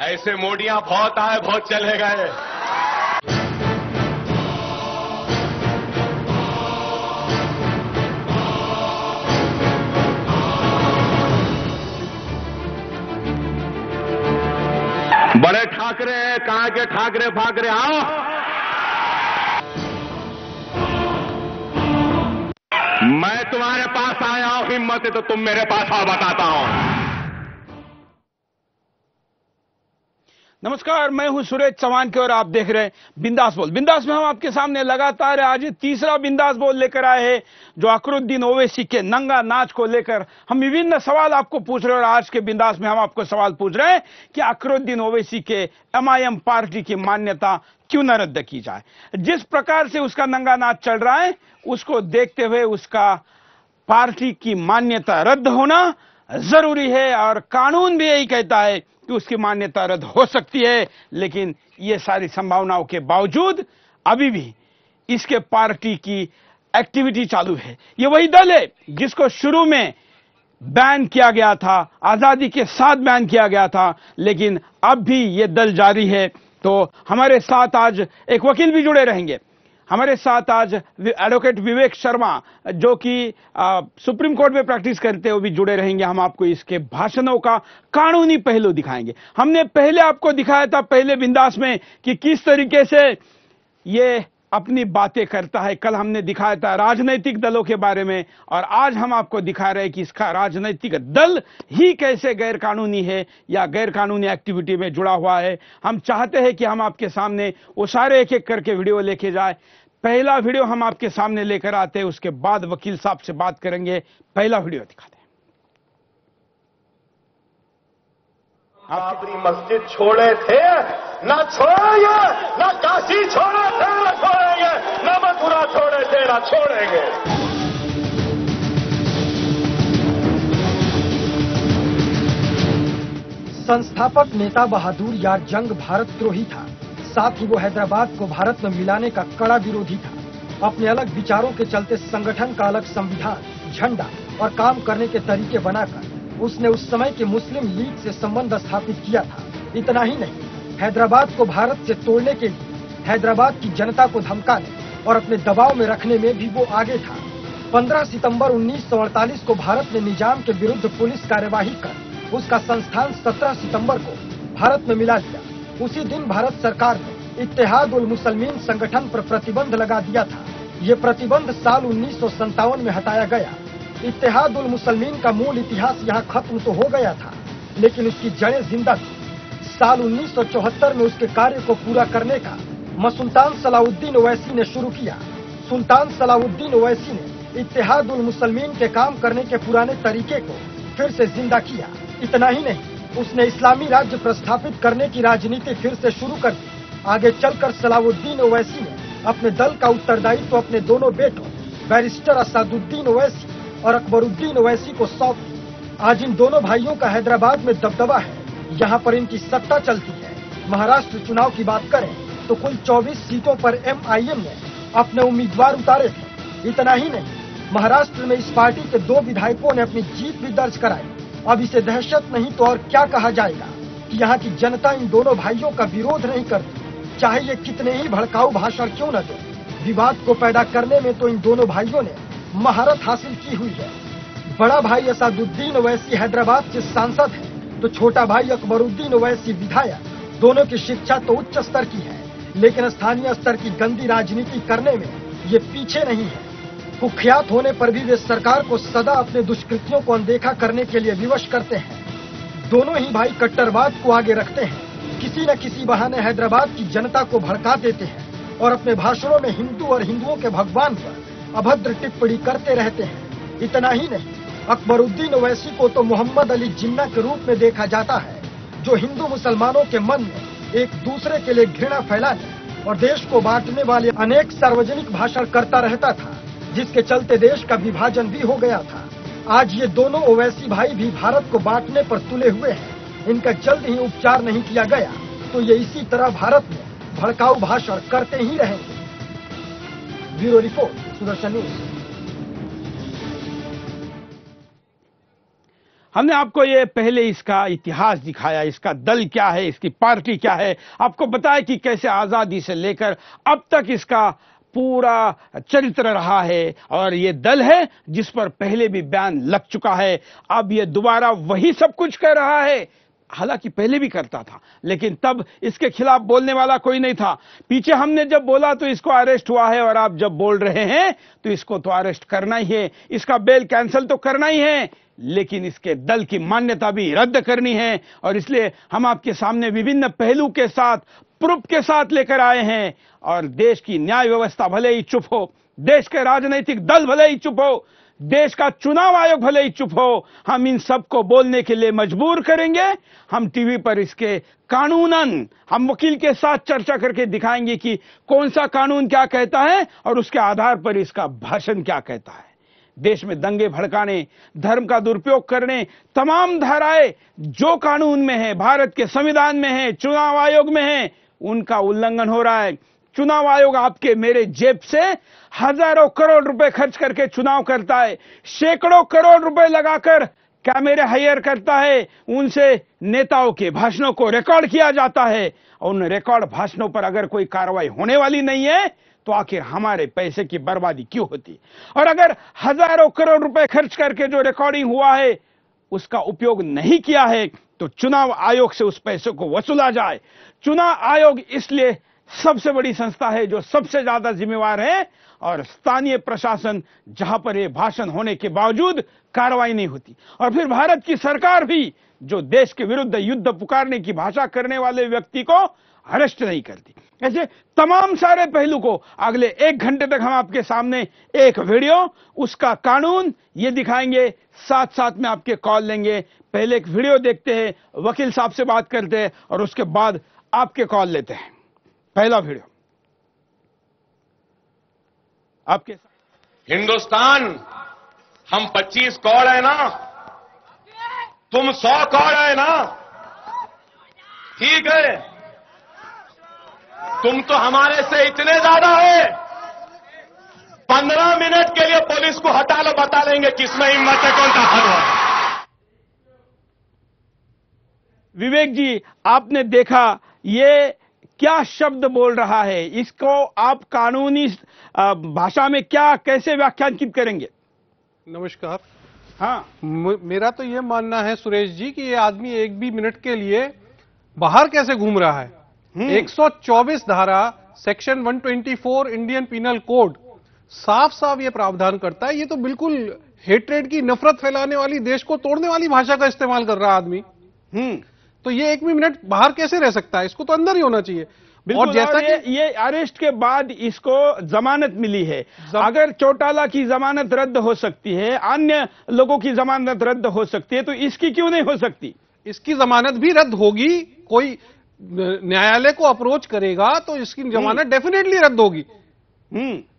ऐसे मोडियां बहुत आए, बहुत चले गए। बड़े ठाकरे हैं, कहां के ठाकरे फाकरे, आओ। मैं तुम्हारे पास आया हूं, हिम्मत है तो तुम मेरे पास आओ, बताता हूं। नमस्कार, मैं हूं सुरेश चौहान के और आप देख रहे हैं बिंदास बोल। बिंदास में हम आपके सामने लगातार आज तीसरा बिंदास बोल लेकर आए हैं, जो अकरुद्दीन ओवैसी के नंगा नाच को लेकर हम विभिन्न सवाल आपको पूछ रहे हैं। और आज के बिंदास में हम आपको सवाल पूछ रहे हैं कि अकरुद्दीन ओवैसी के MIM पार्टी की मान्यता क्यों न रद्द की जाए। जिस प्रकार से उसका नंगा नाच चल रहा है, उसको देखते हुए उसका पार्टी की मान्यता रद्द होना जरूरी है। और कानून भी यही कहता है कि उसकी मान्यता रद्द हो सकती है, लेकिन ये सारी संभावनाओं के बावजूद अभी भी इसके पार्टी की एक्टिविटी चालू है। ये वही दल है जिसको शुरू में बैन किया गया था, आजादी के साथ बैन किया गया था, लेकिन अब भी ये दल जारी है। तो हमारे साथ आज एक वकील भी जुड़े रहेंगे। हमारे साथ आज एडवोकेट विवेक शर्मा, जो कि सुप्रीम कोर्ट में प्रैक्टिस करते हैं, वो भी जुड़े रहेंगे। हम आपको इसके भाषणों का कानूनी पहलू दिखाएंगे। हमने पहले आपको दिखाया था पहले बिंदास में कि किस तरीके से ये अपनी बातें करता है। कल हमने दिखाया था राजनीतिक दलों के बारे में, और आज हम आपको दिखा रहे हैं कि इसका राजनीतिक दल ही कैसे गैर कानूनी है या गैर कानूनी एक्टिविटी में जुड़ा हुआ है। हम चाहते हैं कि हम आपके सामने वो सारे एक एक करके वीडियो लेके जाए। पहला वीडियो हम आपके सामने लेकर आते हैं, उसके बाद वकील साहब से बात करेंगे। पहला वीडियो दिखाते हैं। बाबरी मस्जिद छोड़े थे, ना छोड़ेंगे, ना काशी छोड़े थे ना छोड़ेंगे, ना मथुरा छोड़े थे ना छोड़ेंगे। संस्थापक नेता बहादुर यार जंग भारतद्रोही था। साथ ही वो हैदराबाद को भारत में मिलाने का कड़ा विरोधी था। अपने अलग विचारों के चलते संगठन का अलग संविधान, झंडा और काम करने के तरीके बनाकर उसने उस समय के मुस्लिम लीग से संबंध स्थापित किया था। इतना ही नहीं, हैदराबाद को भारत से तोड़ने के लिए हैदराबाद की जनता को धमकाने और अपने दबाव में रखने में भी वो आगे था। 15 सितंबर 1948 को भारत ने निजाम के विरुद्ध पुलिस कार्यवाही कर उसका संस्थान 17 सितंबर को भारत में मिला दिया। उसी दिन भारत सरकार ने इत्तेहाद उल मुसलमीन संगठन पर प्रतिबंध लगा दिया था। ये प्रतिबंध साल 1957 में हटाया गया। इत्तेहाद उल मुसलमीन का मूल इतिहास यहाँ खत्म तो हो गया था, लेकिन उसकी जड़ें जिंदा थी। साल 1974 में उसके कार्य को पूरा करने का सुल्तान सलाउद्दीन ओवैसी ने शुरू किया। सुल्तान सलाउद्दीन ओवैसी ने इत्तेहाद उल मुसलमीन के काम करने के पुराने तरीके को फिर से जिंदा किया। इतना ही नहीं, उसने इस्लामी राज्य प्रस्थापित करने की राजनीति फिर से शुरू कर दी। आगे चलकर सलाउद्दीन ओवैसी ने अपने दल का उत्तरदायित्व अपने दोनों बेटों बैरिस्टर असदुद्दीन ओवैसी और अकबरुद्दीन ओवैसी को सौंप दी। आज इन दोनों भाइयों का हैदराबाद में दबदबा है। यहाँ पर इनकी सत्ता चलती है। महाराष्ट्र चुनाव की बात करें तो कुल 24 सीटों पर MIM ने अपने उम्मीदवार उतारे थे। इतना ही नहीं, महाराष्ट्र में इस पार्टी के 2 विधायकों ने अपनी जीत भी दर्ज कराई। अब इसे दहशत नहीं तो और क्या कहा जाएगा कि यहाँ की जनता इन दोनों भाइयों का विरोध नहीं करती, चाहे ये कितने ही भड़काऊ भाषण क्यों न दे। विवाद को पैदा करने में तो इन दोनों भाइयों ने महारत हासिल की हुई है। बड़ा भाई असदुद्दीन ओवैसी हैदराबाद के सांसद है, तो छोटा भाई अकबरुद्दीन ओवैसी विधायक। दोनों की शिक्षा तो उच्च स्तर की है, लेकिन स्थानीय स्तर की गंदी राजनीति करने में ये पीछे नहीं है। कुख्यात होने पर भी वे सरकार को सदा अपने दुष्कृतियों को अनदेखा करने के लिए विवश करते हैं। दोनों ही भाई कट्टरवाद को आगे रखते हैं। किसी न किसी बहाने हैदराबाद की जनता को भड़का देते हैं और अपने भाषणों में हिंदू और हिंदुओं के भगवान पर अभद्र टिप्पणी करते रहते हैं। इतना ही नहीं, अकबरुद्दीन ओवैसी को तो मोहम्मद अली जिन्ना के रूप में देखा जाता है, जो हिंदू मुसलमानों के मन में एक दूसरे के लिए घृणा फैलाने और देश को बांटने वाले अनेक सार्वजनिक भाषण करता रहता था, जिसके चलते देश का विभाजन भी हो गया था। आज ये दोनों ओवैसी भाई भी भारत को बांटने पर तुले हुए हैं। इनका जल्द ही उपचार नहीं किया गया तो ये इसी तरह भारत में भड़काऊ भाषण करते ही रहेंगे। Bureau report, Sudarshan news. हमने आपको ये पहले इसका इतिहास दिखाया, इसका दल क्या है, इसकी पार्टी क्या है, आपको बताया कि कैसे आजादी से लेकर अब तक इसका पूरा चरित्र रहा है। और ये दल है जिस पर पहले भी बैन लग चुका है, अब ये दोबारा वही सब कुछ कर रहा है। हालांकि पहले भी करता था, लेकिन तब इसके खिलाफ बोलने वाला कोई नहीं था। पीछे हमने जब बोला तो इसको अरेस्ट हुआ है, और आप जब बोल रहे हैं तो इसको तो अरेस्ट करना ही है, इसका बेल कैंसिल तो करना ही है, लेकिन इसके दल की मान्यता भी रद्द करनी है। और इसलिए हम आपके सामने विभिन्न पहलू के साथ, प्रूफ के साथ लेकर आए हैं। और देश की न्याय व्यवस्था भले ही चुप हो, देश के राजनीतिक दल भले ही चुप हो, देश का चुनाव आयोग भले ही चुप हो, हम इन सबको बोलने के लिए मजबूर करेंगे। हम टीवी पर इसके कानूनन हम वकील के साथ चर्चा करके दिखाएंगे कि कौन सा कानून क्या कहता है और उसके आधार पर इसका भाषण क्या कहता है। देश में दंगे भड़काने, धर्म का दुरुपयोग करने, तमाम धाराएं जो कानून में है, भारत के संविधान में है, चुनाव आयोग में है, उनका उल्लंघन हो रहा है। चुनाव आयोग आपके मेरे जेब से हजारों करोड़ रुपए खर्च करके चुनाव करता है, सैकड़ों करोड़ रुपए लगाकर कैमरे हायर करता है, उनसे नेताओं के भाषणों को रिकॉर्ड किया जाता है। और उन रिकॉर्ड भाषणों पर अगर कोई कार्रवाई होने वाली नहीं है तो आखिर हमारे पैसे की बर्बादी क्यों होती? और अगर हजारों करोड़ रुपए खर्च करके जो रिकॉर्डिंग हुआ है उसका उपयोग नहीं किया है तो चुनाव आयोग से उस पैसे को वसूला जाए। चुनाव आयोग इसलिए सबसे बड़ी संस्था है जो सबसे ज्यादा जिम्मेवार है, और स्थानीय प्रशासन जहां पर यह भाषण होने के बावजूद कार्रवाई नहीं होती, और फिर भारत की सरकार भी जो देश के विरुद्ध युद्ध पुकारने की भाषा करने वाले व्यक्ति को अरेस्ट नहीं करती। ऐसे तमाम सारे पहलू को अगले 1 घंटे तक हम आपके सामने एक वीडियो, उसका कानून ये दिखाएंगे, साथ साथ में आपके कॉल लेंगे। पहले एक वीडियो देखते हैं, वकील साहब से बात करते हैं और उसके बाद आपके कॉल लेते हैं। पहला वीडियो आपके साथ। हिंदुस्तान, हम 25 करोड़ है ना, तुम 100 करोड़ है ना, ठीक है, तुम तो हमारे से इतने ज्यादा है। 15 मिनट के लिए पुलिस को हटा लो, बता लेंगे किसमें हिम्मत है, कौन सा हर है। विवेक जी, आपने देखा ये क्या शब्द बोल रहा है, इसको आप कानूनी भाषा में क्या कैसे व्याख्यानित करेंगे? नमस्कार। हाँ, मेरा तो ये मानना है सुरेश जी कि ये आदमी एक भी मिनट के लिए बाहर कैसे घूम रहा है। 124 धारा सेक्शन 124 इंडियन पिनल कोड साफ साफ ये प्रावधान करता है। ये तो बिल्कुल हेट्रेड की, नफरत फैलाने वाली, देश को तोड़ने वाली भाषा का इस्तेमाल कर रहा आदमी। तो ये एक भी मिनट बाहर कैसे रह सकता है? इसको तो अंदर ही होना चाहिए। और जैसा कि ये अरेस्ट के बाद इसको जमानत मिली है, अगर चौटाला की जमानत रद्द हो सकती है, अन्य लोगों की जमानत रद्द हो सकती है, तो इसकी क्यों नहीं हो सकती? इसकी जमानत भी रद्द होगी। कोई न्यायालय को अप्रोच करेगा तो इसकी जमानत डेफिनेटली रद्द होगी।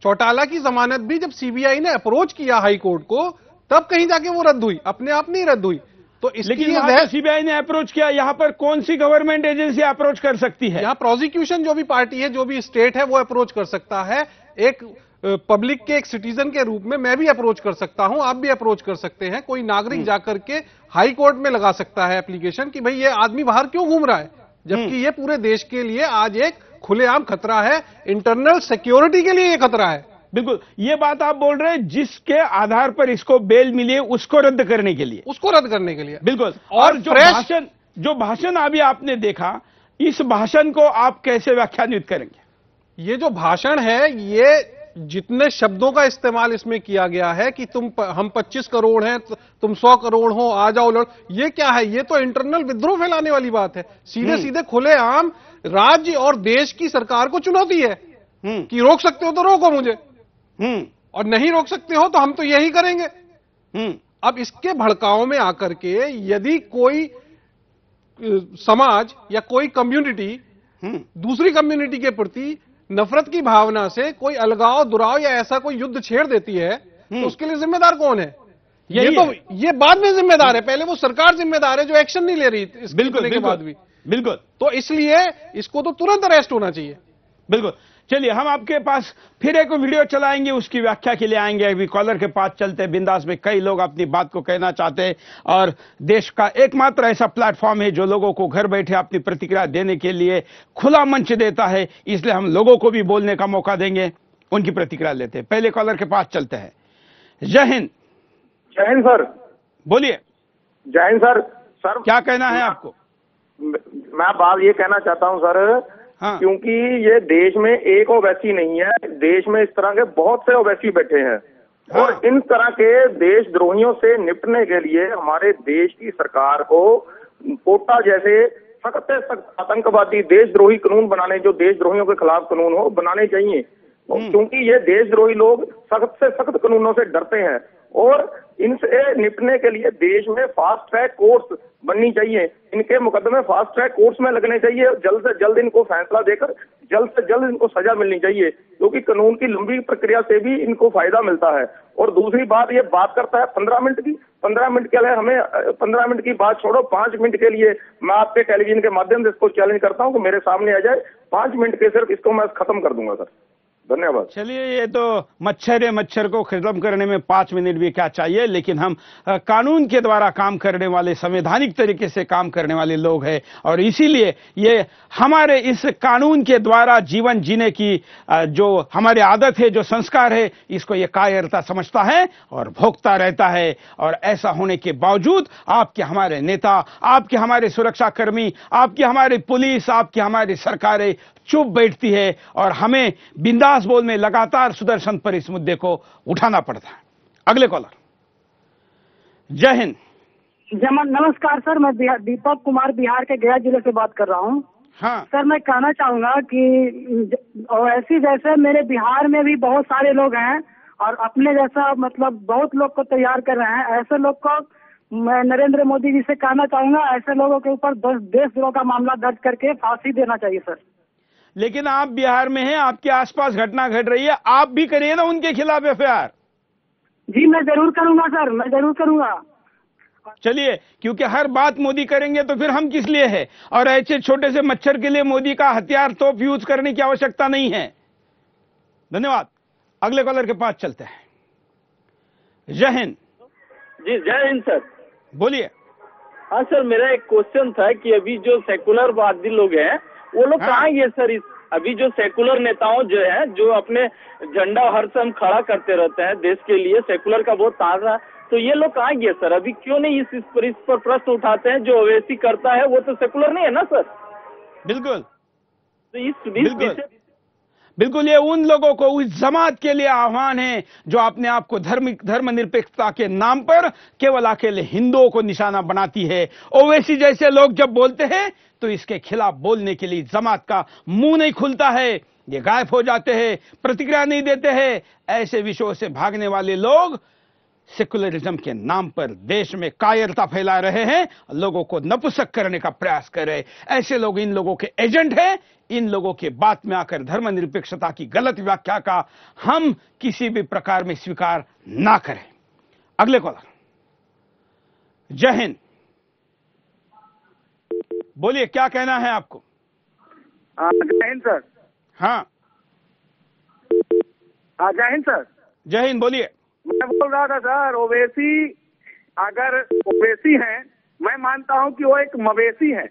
चौटाला की जमानत भी जब सीबीआई ने अप्रोच किया हाई कोर्ट को, तब कहीं जाके वो रद्द हुई, अपने आप नहीं रद्द हुई। तो लेकिन सीबीआई ने अप्रोच किया, यहां पर कौन सी गवर्नमेंट एजेंसी अप्रोच कर सकती है? यहां प्रोसिक्यूशन जो भी पार्टी है, जो भी स्टेट है, वो अप्रोच कर सकता है। एक पब्लिक के एक सिटीजन के रूप में मैं भी अप्रोच कर सकता हूं, आप भी अप्रोच कर सकते हैं। कोई नागरिक जाकर के हाई कोर्ट में लगा सकता है एप्लीकेशन कि भाई ये आदमी बाहर क्यों घूम रहा है, जबकि ये पूरे देश के लिए आज एक खुलेआम खतरा है, इंटरनल सिक्योरिटी के लिए ये खतरा है। बिल्कुल, ये बात आप बोल रहे हैं जिसके आधार पर इसको बेल मिली है उसको रद्द करने के लिए, उसको रद्द करने के लिए। बिल्कुल। और जो भाषण अभी आपने देखा, इस भाषण को आप कैसे व्याख्यानित करेंगे? ये जो भाषण है, ये जितने शब्दों का इस्तेमाल इसमें किया गया है कि हम 25 करोड़ हैं, तुम 100 करोड़ हो, आ जाओ लड़, ये क्या है? ये तो इंटरनल विद्रोह फैलाने वाली बात है। सीधे सीधे खुलेआम राज्य और देश की सरकार को चुनौती है कि रोक सकते हो तो रोको मुझे, और नहीं रोक सकते हो तो हम तो यही करेंगे। अब इसके भड़काओं में आकर के यदि कोई समाज या कोई कम्युनिटी दूसरी कम्युनिटी के प्रति नफरत की भावना से कोई अलगाव, दुराव या ऐसा कोई युद्ध छेड़ देती है, तो उसके लिए जिम्मेदार कौन है? ये बाद में जिम्मेदार है, पहले वो सरकार जिम्मेदार है जो एक्शन नहीं ले रही बिल्कुल के बाद भी। बिल्कुल। तो इसलिए इसको तो तुरंत अरेस्ट होना चाहिए। बिल्कुल। चलिए हम आपके पास फिर एक वीडियो चलाएंगे, उसकी व्याख्या के लिए आएंगे। अभी कॉलर के पास चलते हैं। बिंदास में कई लोग अपनी बात को कहना चाहते हैं और देश का एकमात्र ऐसा प्लेटफॉर्म है जो लोगों को घर बैठे अपनी प्रतिक्रिया देने के लिए खुला मंच देता है, इसलिए हम लोगों को भी बोलने का मौका देंगे, उनकी प्रतिक्रिया लेते हैं। पहले कॉलर के पास चलते हैं। जय हिंद। जय हिंद सर। बोलिए। जय हिंद सर। सर क्या कहना है आपको? मैं बात ये कहना चाहता हूँ सर, हाँ। क्योंकि ये देश में एक ओवैसी नहीं है, देश में इस तरह के बहुत से ओवैसी बैठे हैं। हाँ। और इन तरह के देशद्रोहियों से निपटने के लिए हमारे देश की सरकार को पोटा जैसे सख्त से सख्त आतंकवादी देशद्रोही कानून बनाने, जो देशद्रोहियों के खिलाफ कानून हो, बनाने चाहिए। क्योंकि ये देशद्रोही लोग सख्त से सख्त कानूनों से डरते हैं और इनसे निपटने के लिए देश में फास्ट ट्रैक कोर्ट्स बननी चाहिए। इनके मुकदमे फास्ट ट्रैक कोर्ट्स में लगने चाहिए। जल्द से जल्द इनको फैसला देकर जल्द से जल्द इनको सजा मिलनी चाहिए, क्योंकि कानून की लंबी प्रक्रिया से भी इनको फायदा मिलता है। और दूसरी बात, ये बात करता है 15 मिनट की, 15 मिनट के लिए हमें 15 मिनट की बात छोड़ो, 5 मिनट के लिए मैं आपके टेलीविजन के माध्यम से इसको चैलेंज करता हूँ कि मेरे सामने आ जाए, 5 मिनट के सिर्फ इसको मैं खत्म कर दूंगा सर। धन्यवाद। चलिए, ये तो मच्छर है, मच्छर को खत्म करने में 5 मिनट भी क्या चाहिए, लेकिन हम कानून के द्वारा काम करने वाले, संवैधानिक तरीके से काम करने वाले लोग हैं और इसीलिए ये हमारे इस कानून के द्वारा जीवन जीने की जो हमारी आदत है, जो संस्कार है, इसको ये कायरता समझता है और भोगता रहता है। और ऐसा होने के बावजूद आपके हमारे नेता, आपके हमारे सुरक्षाकर्मी, आपकी हमारी पुलिस, आपकी हमारी सरकारें चुप बैठती है और हमें बिंदास बोल में लगातार सुदर्शन पर इस मुद्दे को उठाना पड़ता है। अगले कॉलर। जय हिंद। नमस्कार सर, मैं दीपक कुमार बिहार के गया जिले से बात कर रहा हूँ। हाँ सर, मैं कहना चाहूंगा कि ऐसी जैसे मेरे बिहार में भी बहुत सारे लोग हैं और अपने जैसा मतलब बहुत लोग को तैयार कर रहे हैं। ऐसे लोग को मैं नरेंद्र मोदी जी से कहना चाहूंगा, ऐसे लोगों के ऊपर देशद्रोह का मामला दर्ज करके फांसी देना चाहिए सर। लेकिन आप बिहार में हैं, आपके आसपास घटना घट रही है, आप भी करिए ना उनके खिलाफ एफआईआर। जी मैं जरूर करूंगा सर, मैं जरूर करूंगा। चलिए, क्योंकि हर बात मोदी करेंगे तो फिर हम किस लिए है, और ऐसे छोटे से मच्छर के लिए मोदी का हथियार तोप यूज करने की आवश्यकता नहीं है। धन्यवाद। अगले कॉलर के पास चलते हैं। जय हिंद। जी जय हिंद सर। बोलिए। हाँ सर, मेरा एक क्वेश्चन था कि अभी जो सेकुलरवादी लोग हैं वो लोग कहाँ गए सर? अभी जो सेकुलर नेताओं जो है, जो अपने झंडा हर समय खड़ा करते रहते हैं देश के लिए, सेकुलर का बहुत तार रहा, तो ये लोग कहाँ गए सर? अभी क्यों नहीं इस पर प्रश्न उठाते हैं? जो ओवैसी करता है वो तो सेकुलर नहीं है ना सर? बिल्कुल। तो इस बिल्कुल, ये उन लोगों को, उस जमात के लिए आह्वान है जो अपने आप को धर्मनिरपेक्षता के नाम पर केवल अकेले हिंदुओं को निशाना बनाती है। ओवैसी जैसे लोग जब बोलते हैं तो इसके खिलाफ बोलने के लिए जमात का मुंह नहीं खुलता है, ये गायब हो जाते हैं, प्रतिक्रिया नहीं देते हैं। ऐसे विषयों से भागने वाले लोग सेकुलरिज्म के नाम पर देश में कायरता फैला रहे हैं, लोगों को नपुंसक करने का प्रयास कर रहे हैं। ऐसे लोग इन लोगों के एजेंट हैं। इन लोगों के बात में आकर धर्मनिरपेक्षता की गलत व्याख्या का हम किसी भी प्रकार में स्वीकार ना करें। अगले कॉलर। जय हिंद। बोलिए, क्या कहना है आपको? जय हिंद सर। हाँ जय हिंद सर। जय हिंद। बोलिए। मैं बोल रहा था सर, ओवैसी अगर ओवैसी हैं, मैं मानता हूं कि वो एक मवेशी है।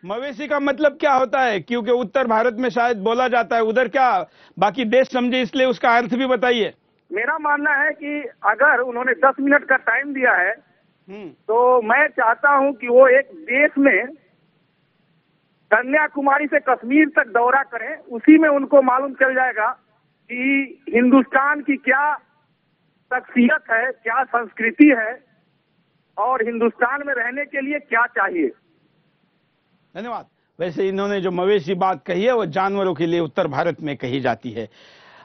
मवेशी का मतलब क्या होता है? क्योंकि उत्तर भारत में शायद बोला जाता है, उधर क्या बाकी देश समझे, इसलिए उसका अर्थ भी बताइए। मेरा मानना है कि अगर उन्होंने 10 मिनट का टाइम दिया है तो मैं चाहता हूं कि वो एक देश में कन्याकुमारी से कश्मीर तक दौरा करें। उसी में उनको मालूम चल जाएगा कि हिंदुस्तान की क्या शख्सियत है, क्या संस्कृति है और हिंदुस्तान में रहने के लिए क्या चाहिए। धन्यवाद। वैसे इन्होंने जो मवेशी बात कही है वो जानवरों के लिए उत्तर भारत में कही जाती है,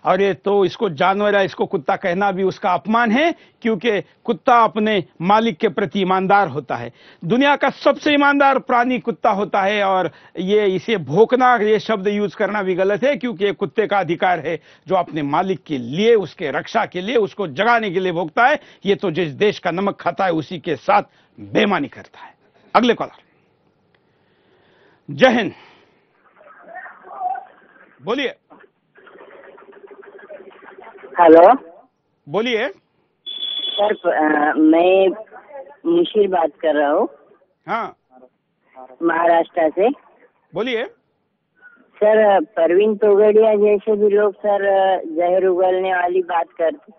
और ये तो इसको जानवर या इसको कुत्ता कहना भी उसका अपमान है, क्योंकि कुत्ता अपने मालिक के प्रति ईमानदार होता है। दुनिया का सबसे ईमानदार प्राणी कुत्ता होता है, और ये इसे भौंकना, ये शब्द यूज करना भी गलत है, क्योंकि ये कुत्ते का अधिकार है जो अपने मालिक के लिए, उसके रक्षा के लिए, उसको जगाने के लिए भौंकता है। ये तो जिस देश का नमक खाता है उसी के साथ बेईमानी करता है। अगले कॉलर। जय हिंद। बोलिए। हेलो, बोलिए। सर मैं मुशीर बात कर रहा हूँ। हाँ, महाराष्ट्र से। बोलिए। सर परवीन तोगड़िया जैसे भी लोग सर जहर उगलने वाली बात करते।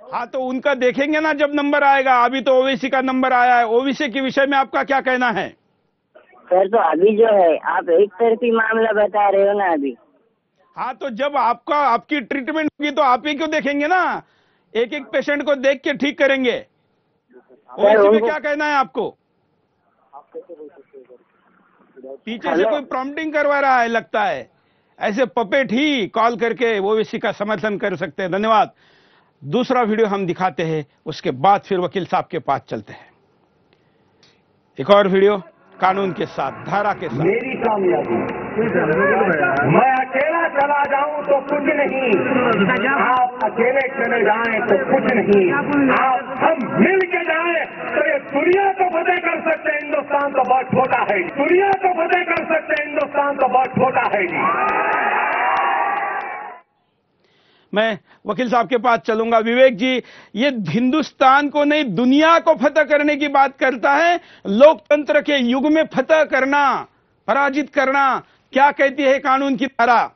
हाँ, तो उनका देखेंगे ना जब नंबर आएगा। अभी तो ओवैसी का नंबर आया है। ओवैसी के विषय में आपका क्या कहना है? सर तो अभी जो है आप एक तरफी मामला बता रहे हो ना अभी। हाँ, तो जब आपकी ट्रीटमेंट होगी तो आप ही क्यों देखेंगे ना, एक एक पेशेंट को देख के ठीक करेंगे। ओवैसी में क्या कहना है आपको? पीछे से कोई प्रॉम्प्टिंग करवा रहा है लगता है। ऐसे पपेट ही कॉल करके ओवैसी का समर्थन कर सकते हैं। धन्यवाद। दूसरा वीडियो हम दिखाते हैं, उसके बाद फिर वकील साहब के पास चलते हैं। एक और वीडियो कानून के साथ, धारा के साथ। मेरी कामयाबी, मैं अकेला चला जाऊं तो कुछ नहीं, आप अकेले चले जाएं तो कुछ नहीं, आप हम मिल के जाएं तो ये दुनिया को फतेह कर सकते हैं। हिंदुस्तान तो बहुत छोटा है, दुनिया को फतेह कर सकते हैं। हिंदुस्तान तो बहुत छोटा है जी। मैं वकील साहब के पास चलूंगा। विवेक जी, ये हिंदुस्तान को नहीं दुनिया को फतह करने की बात करता है। लोकतंत्र के युग में फतह करना, पराजित करना, क्या कहती है कानून की धारा?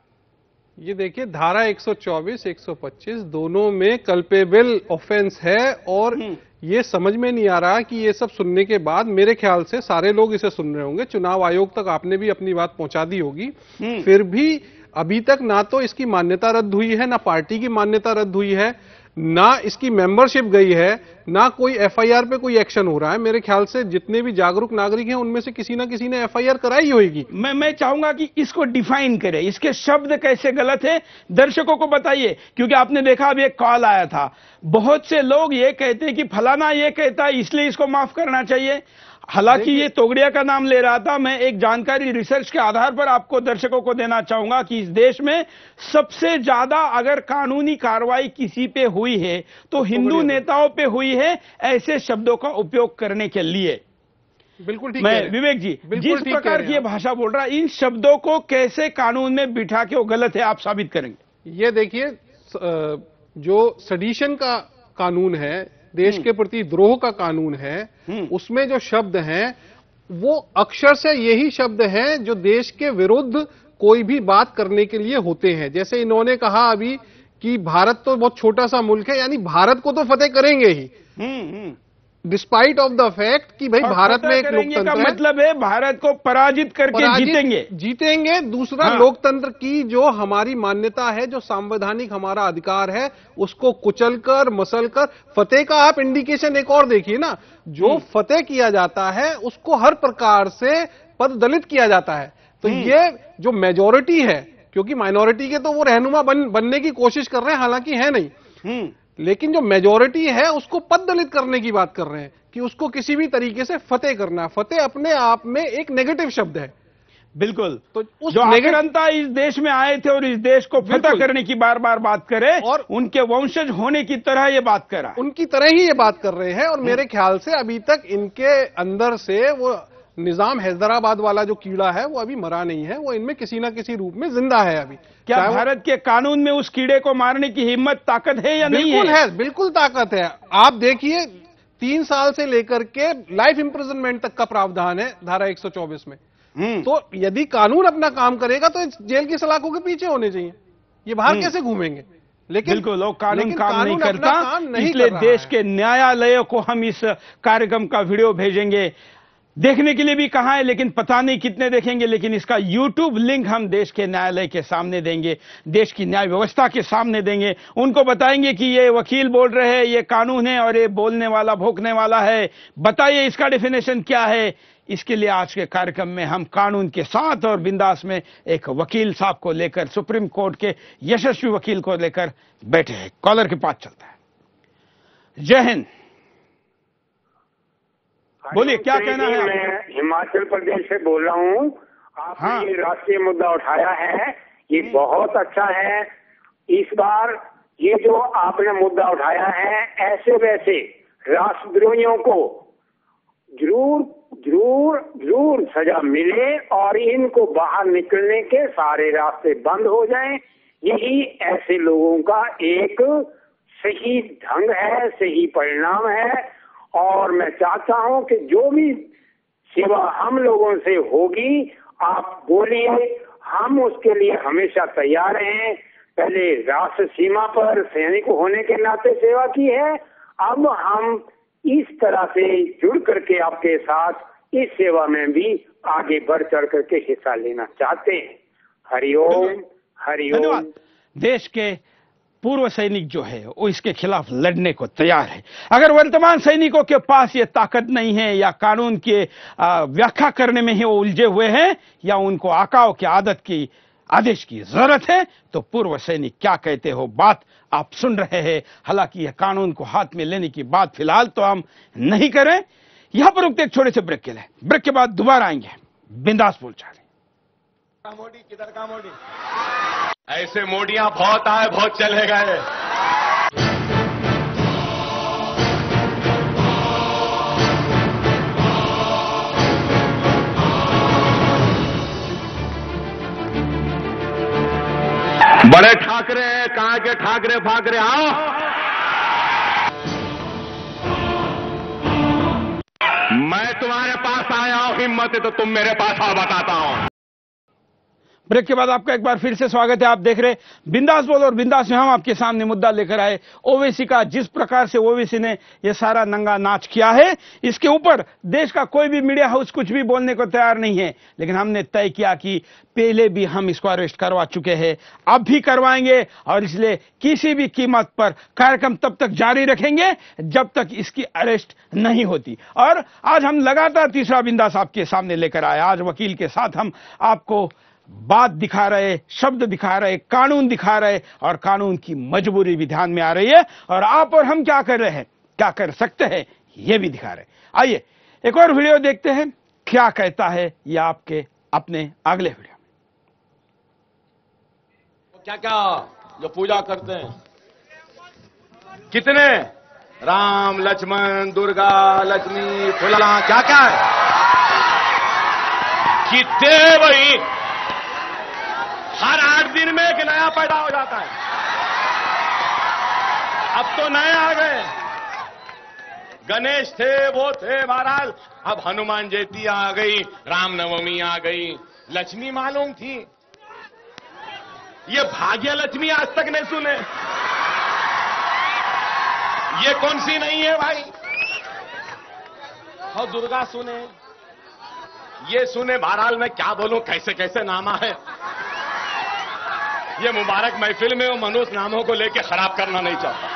ये देखिए, धारा 124, 125 दोनों में कल्पेबल ऑफेंस है। और ये समझ में नहीं आ रहा कि ये सब सुनने के बाद, मेरे ख्याल से सारे लोग इसे सुन रहे होंगे, चुनाव आयोग तक आपने भी अपनी बात पहुंचा दी होगी, फिर भी अभी तक ना तो इसकी मान्यता रद्द हुई है, ना पार्टी की मान्यता रद्द हुई है, ना इसकी मेंबरशिप गई है, ना कोई एफआईआर पे कोई एक्शन हो रहा है। मेरे ख्याल से जितने भी जागरूक नागरिक हैं उनमें से किसी ना किसी ने एफआईआर कराई होगी। मैं चाहूंगा कि इसको डिफाइन करें, इसके शब्द कैसे गलत है दर्शकों को बताइए। क्योंकि आपने देखा अभी एक कॉल आया था, बहुत से लोग ये कहते हैं कि फलाना ये कहता है इसलिए इसको माफ करना चाहिए। हालांकि ये तोगड़िया का नाम ले रहा था। मैं एक जानकारी रिसर्च के आधार पर आपको दर्शकों को देना चाहूंगा कि इस देश में सबसे ज्यादा अगर कानूनी कार्रवाई किसी पे हुई है तो हिंदू नेताओं पे हुई है, ऐसे शब्दों का उपयोग करने के लिए। बिल्कुल ठीक। मैं विवेक जी, जिस प्रकार की ये भाषा बोल रहा है, इन शब्दों को कैसे कानून में बिठा के वो गलत है आप साबित करेंगे? ये देखिए, जो सडिशन का कानून है, देश के प्रति द्रोह का कानून है, उसमें जो शब्द हैं वो अक्षर से यही शब्द हैं जो देश के विरुद्ध कोई भी बात करने के लिए होते हैं। जैसे इन्होंने कहा अभी कि भारत तो बहुत छोटा सा मुल्क है, यानी भारत को तो फतेह करेंगे ही, डिस्पाइट ऑफ द फैक्ट कि भाई भारत में एक लोकतंत्र है। मतलब है भारत को पराजित करके जीतेंगे। दूसरा, लोकतंत्र की जो हमारी मान्यता है, जो संवैधानिक हमारा अधिकार है, उसको कुचलकर मसलकर फतेह का आप इंडिकेशन एक और देखिए ना, जो फतेह किया जाता है उसको हर प्रकार से पद दलित किया जाता है। तो ये जो मेजोरिटी है, क्योंकि माइनॉरिटी के तो वो रहनुमा बनने की कोशिश कर रहे हैं, हालांकि है नहीं, लेकिन जो मेजॉरिटी है उसको पद दलित करने की बात कर रहे हैं कि उसको किसी भी तरीके से फतेह करना। फतेह अपने आप में एक नेगेटिव शब्द है। बिल्कुल। तो उस जो जनता इस देश में आए थे और इस देश को फतेह करने की बार बार बात करे और उनके वंशज होने की तरह ये बात कर रहा है, उनकी तरह ही ये बात कर रहे हैं। और मेरे ख्याल से अभी तक इनके अंदर से वो निजाम हैदराबाद वाला जो कीड़ा है वो अभी मरा नहीं है, वो इनमें किसी ना किसी रूप में जिंदा है अभी। क्या भारत के कानून में उस कीड़े को मारने की हिम्मत, ताकत है या नहीं है? बिल्कुल है, बिल्कुल ताकत है। आप देखिए, 3 साल से लेकर के लाइफ इंप्रिजनमेंट तक का प्रावधान है धारा 124 में। तो यदि कानून अपना काम करेगा तो जेल की सलाखों के पीछे होने चाहिए, ये बाहर कैसे घूमेंगे? लेकिन बिल्कुल लोग कानून काम नहीं करता, इसलिए देश के न्यायालयों को हम इस कार्यक्रम का वीडियो भेजेंगे। देखने के लिए भी कहा है, लेकिन पता नहीं कितने देखेंगे, लेकिन इसका YouTube लिंक हम देश के न्यायालय के सामने देंगे, देश की न्याय व्यवस्था के सामने देंगे। उनको बताएंगे कि ये वकील बोल रहे हैं, ये कानून है और ये बोलने वाला भोंकने वाला है, बताइए इसका डेफिनेशन क्या है। इसके लिए आज के कार्यक्रम में हम कानून के साथ और बिंदास में एक वकील साहब को लेकर, सुप्रीम कोर्ट के यशस्वी वकील को लेकर बैठे हैं। कॉलर के पास चलता है। जय हिंद, बोलिए क्या कहना है? मैं हिमाचल प्रदेश से बोल रहा हूँ। आपने ये राष्ट्रीय मुद्दा उठाया है, ये बहुत अच्छा है। इस बार ये जो आपने मुद्दा उठाया है, ऐसे वैसे राष्ट्रद्रोहियों को जरूर जरूर सजा मिले और इनको बाहर निकलने के सारे रास्ते बंद हो जाएं। यही ऐसे लोगों का एक सही ढंग है, सही परिणाम है। और मैं चाहता हूं कि जो भी सेवा हम लोगों से होगी, आप बोलिए, हम उसके लिए हमेशा तैयार हैं। पहले राष्ट्र सीमा पर सैनिक होने के नाते सेवा की है, अब हम इस तरह से जुड़ करके आपके साथ इस सेवा में भी आगे बढ़ चढ़ करके हिस्सा लेना चाहते हैं। हरिओम हरिओम। धन्यवाद। देश के पूर्व सैनिक जो है वो इसके खिलाफ लड़ने को तैयार है। अगर वर्तमान सैनिकों के पास ये ताकत नहीं है या कानून के व्याख्या करने में ही वो उलझे हुए हैं या उनको आकाओं की आदत की आदेश की जरूरत है, तो पूर्व सैनिक क्या कहते हो बात आप सुन रहे हैं। हालांकि यह कानून को हाथ में लेने की बात फिलहाल तो हम नहीं करें। यहां पर रुकते एक छोटे से ब्रेक के लिए, ब्रेक के बाद दोबारा आएंगे बिंदास बोलचाल। मोदी किधर का मोदी? ऐसे मोदियां बहुत आए, बहुत चले गए। बड़े ठाकरे, कहां के ठाकरे फाकरे, आओ। मैं तुम्हारे पास आया हूं, हिम्मत है तो तुम मेरे पास आओ, बताता हूं। ब्रेक के बाद आपका एक बार फिर से स्वागत है। आप देख रहे बिंदास बोल, और बिंदास में हम आपके सामने मुद्दा लेकर आए ओवैसी का। जिस प्रकार से ओवैसी ने यह सारा नंगा नाच किया है, इसके ऊपर देश का कोई भी मीडिया हाउस कुछ भी बोलने को तैयार नहीं है। लेकिन हमने तय किया कि पहले भी हम इसको अरेस्ट करवा चुके हैं, अब भी करवाएंगे, और इसलिए किसी भी कीमत पर कार्यक्रम तब तक जारी रखेंगे जब तक इसकी अरेस्ट नहीं होती। और आज हम लगातार तीसरा बिंदास आपके सामने लेकर आए। आज वकील के साथ हम आपको बात दिखा रहे, शब्द दिखा रहे, कानून दिखा रहे, और कानून की मजबूरी भी ध्यान में आ रही है, और आप और हम क्या कर रहे हैं, क्या कर सकते हैं, यह भी दिखा रहे। आइए एक और वीडियो देखते हैं, क्या कहता है यह आपके अपने अगले वीडियो। क्या क्या जो पूजा करते हैं, कितने राम लक्ष्मण दुर्गा लक्ष्मी फुला, क्या क्या है, कितने भाई, हर 8 दिन में एक नया पैदा हो जाता है। अब तो नए आ गए, गणेश थे, वो थे महाराज, अब हनुमान जयंती आ गई, रामनवमी आ गई, लक्ष्मी मालूम थी, ये भाग्य लक्ष्मी आज तक नहीं सुने। ये कौन सी नहीं है भाई? और दुर्गा सुने, ये सुने, बहरहाल मैं क्या बोलूं, कैसे कैसे नामा है। ये मुबारक महफिल में वो मनुष्य नामों को लेके खराब करना नहीं चाहता।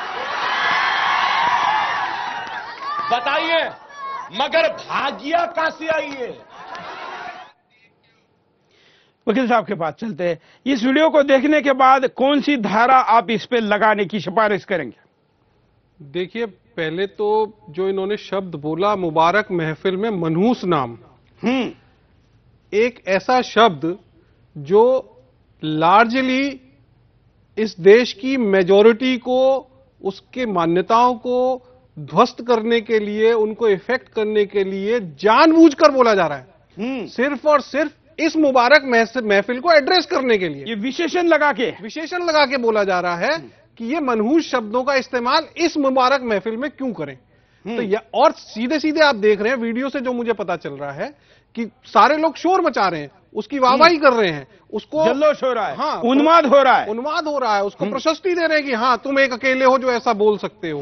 बताइए, मगर भाग्य कहां से आई है? वकील साहब के पास चलते हैं। इस वीडियो को देखने के बाद कौन सी धारा आप इस पे लगाने की सिफारिश करेंगे? देखिए, पहले तो जो इन्होंने शब्द बोला मुबारक महफिल में मनहूस नाम, एक ऐसा शब्द जो लार्जली इस देश की मेजॉरिटी को, उसके मान्यताओं को ध्वस्त करने के लिए, उनको इफेक्ट करने के लिए जानबूझकर बोला जा रहा है, सिर्फ और सिर्फ इस मुबारक महफिल को एड्रेस करने के लिए। ये विशेषण लगा के बोला जा रहा है कि ये मनहूस शब्दों का इस्तेमाल इस मुबारक महफिल में क्यों करें। तो और सीधे सीधे आप देख रहे हैं वीडियो से जो मुझे पता चल रहा है कि सारे लोग शोर मचा रहे हैं, उसकी वाहवाही कर रहे हैं, उसको जल्लोष हो रहा है, हाँ, उन्माद हो रहा है, उसको प्रशस्ति दे रहे हैं कि हाँ तुम एक अकेले हो जो ऐसा बोल सकते हो।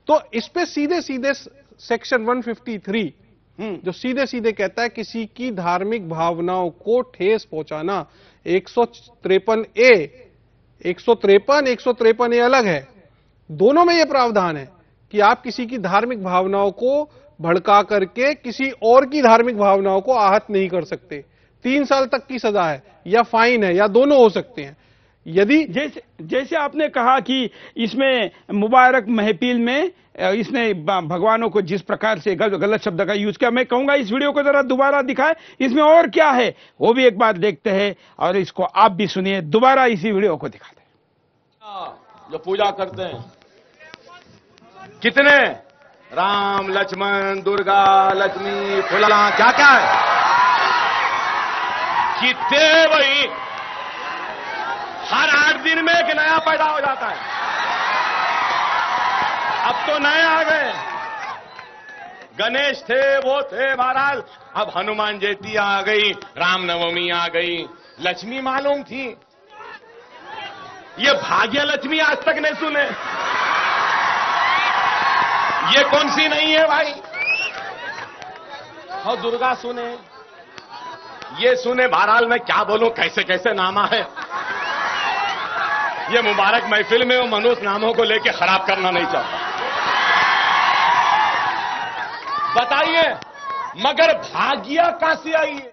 तो इस पे सीधे सीधे सेक्शन 153 जो सीधे सीधे कहता है किसी की धार्मिक भावनाओं को ठेस पहुंचाना, 153 ए अलग है, दोनों में यह प्रावधान है कि आप किसी की धार्मिक भावनाओं को भड़का करके किसी और की धार्मिक भावनाओं को आहत नहीं कर सकते। 3 साल तक की सजा है या फाइन है या दोनों हो सकते हैं। यदि जैसे आपने कहा कि इसमें मुबारक महफिल में इसने भगवानों को जिस प्रकार से गलत शब्द का यूज किया, मैं कहूंगा इस वीडियो को जरा दोबारा दिखाएं, इसमें और क्या है वो भी एक बार देखते हैं, और इसको आप भी सुनिए, दोबारा इसी वीडियो को दिखाते हैं। जो पूजा करते हैं, कितने राम लक्ष्मण दुर्गा लक्ष्मी फुला क्या क्या है, कितने वही हर 8 दिन में एक नया पैदा हो जाता है। अब तो नए आ गए, गणेश थे वो थे महाराज, अब हनुमान जयंती आ गई, रामनवमी आ गई, लक्ष्मी मालूम थी, ये भाग्य लक्ष्मी आज तक नहीं सुने, ये कौन सी नहीं है भाई। और दुर्गा सुने, ये सुने, बहरहाल मैं क्या बोलूं, कैसे कैसे नामा है। ये मुबारक महफिल में वो मनुष्य नामों को लेके खराब करना नहीं चाहता। बताइए मगर भाग्य कहां से आई है।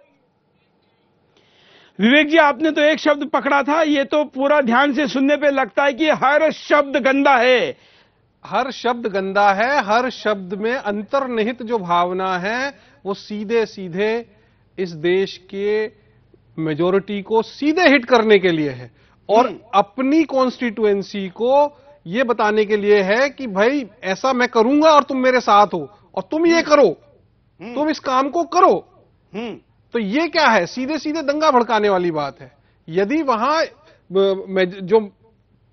विवेक जी, आपने तो एक शब्द पकड़ा था, ये तो पूरा ध्यान से सुनने पे लगता है कि हर शब्द गंदा है। हर शब्द गंदा है, हर शब्द में अंतर्निहित जो भावना है वो सीधे सीधे इस देश के मेजॉरिटी को सीधे हिट करने के लिए है और अपनी कॉन्स्टिट्यूएंसी को ये बताने के लिए है कि भाई ऐसा मैं करूंगा और तुम मेरे साथ हो और तुम ये करो, तुम इस काम को करो। तो ये क्या है, सीधे सीधे दंगा भड़काने वाली बात है। यदि वहां जो